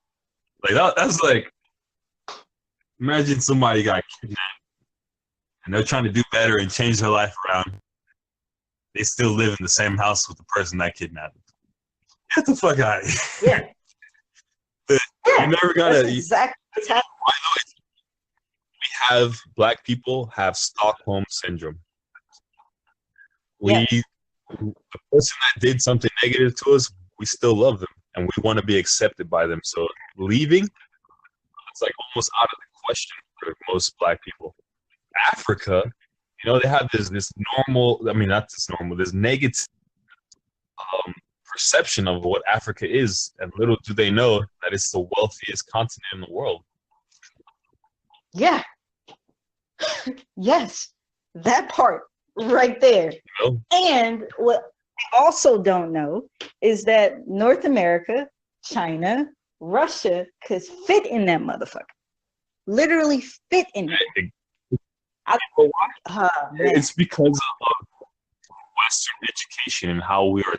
Like that's like, imagine somebody got kidnapped and they're trying to do better and change their life around. They still live in the same house with the person that kidnapped them. Get the fuck out of here. Yeah. You never gotta. Exactly. We have, black people have Stockholm syndrome. The person that did something negative to us, we still love them and we want to be accepted by them. So leaving, it's like almost out of the question for most black people. Africa, they have this normal, this negative perception of what Africa is, and little do they know that it's the wealthiest continent in the world. Yeah. Yes, that part right there. And what I also don't know is that North America, China, Russia could fit in that motherfucker. Literally fit in it. It's because of Western education and how we are.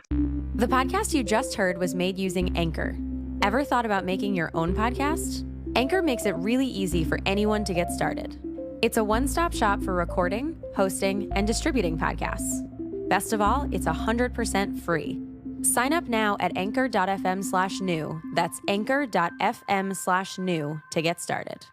The podcast you just heard was made using Anchor. Ever thought about making your own podcast? Anchor makes it really easy for anyone to get started. It's a one-stop shop for recording, hosting, and distributing podcasts. Best of all, it's 100% free. Sign up now at anchor.fm/new. That's anchor.fm/new to get started.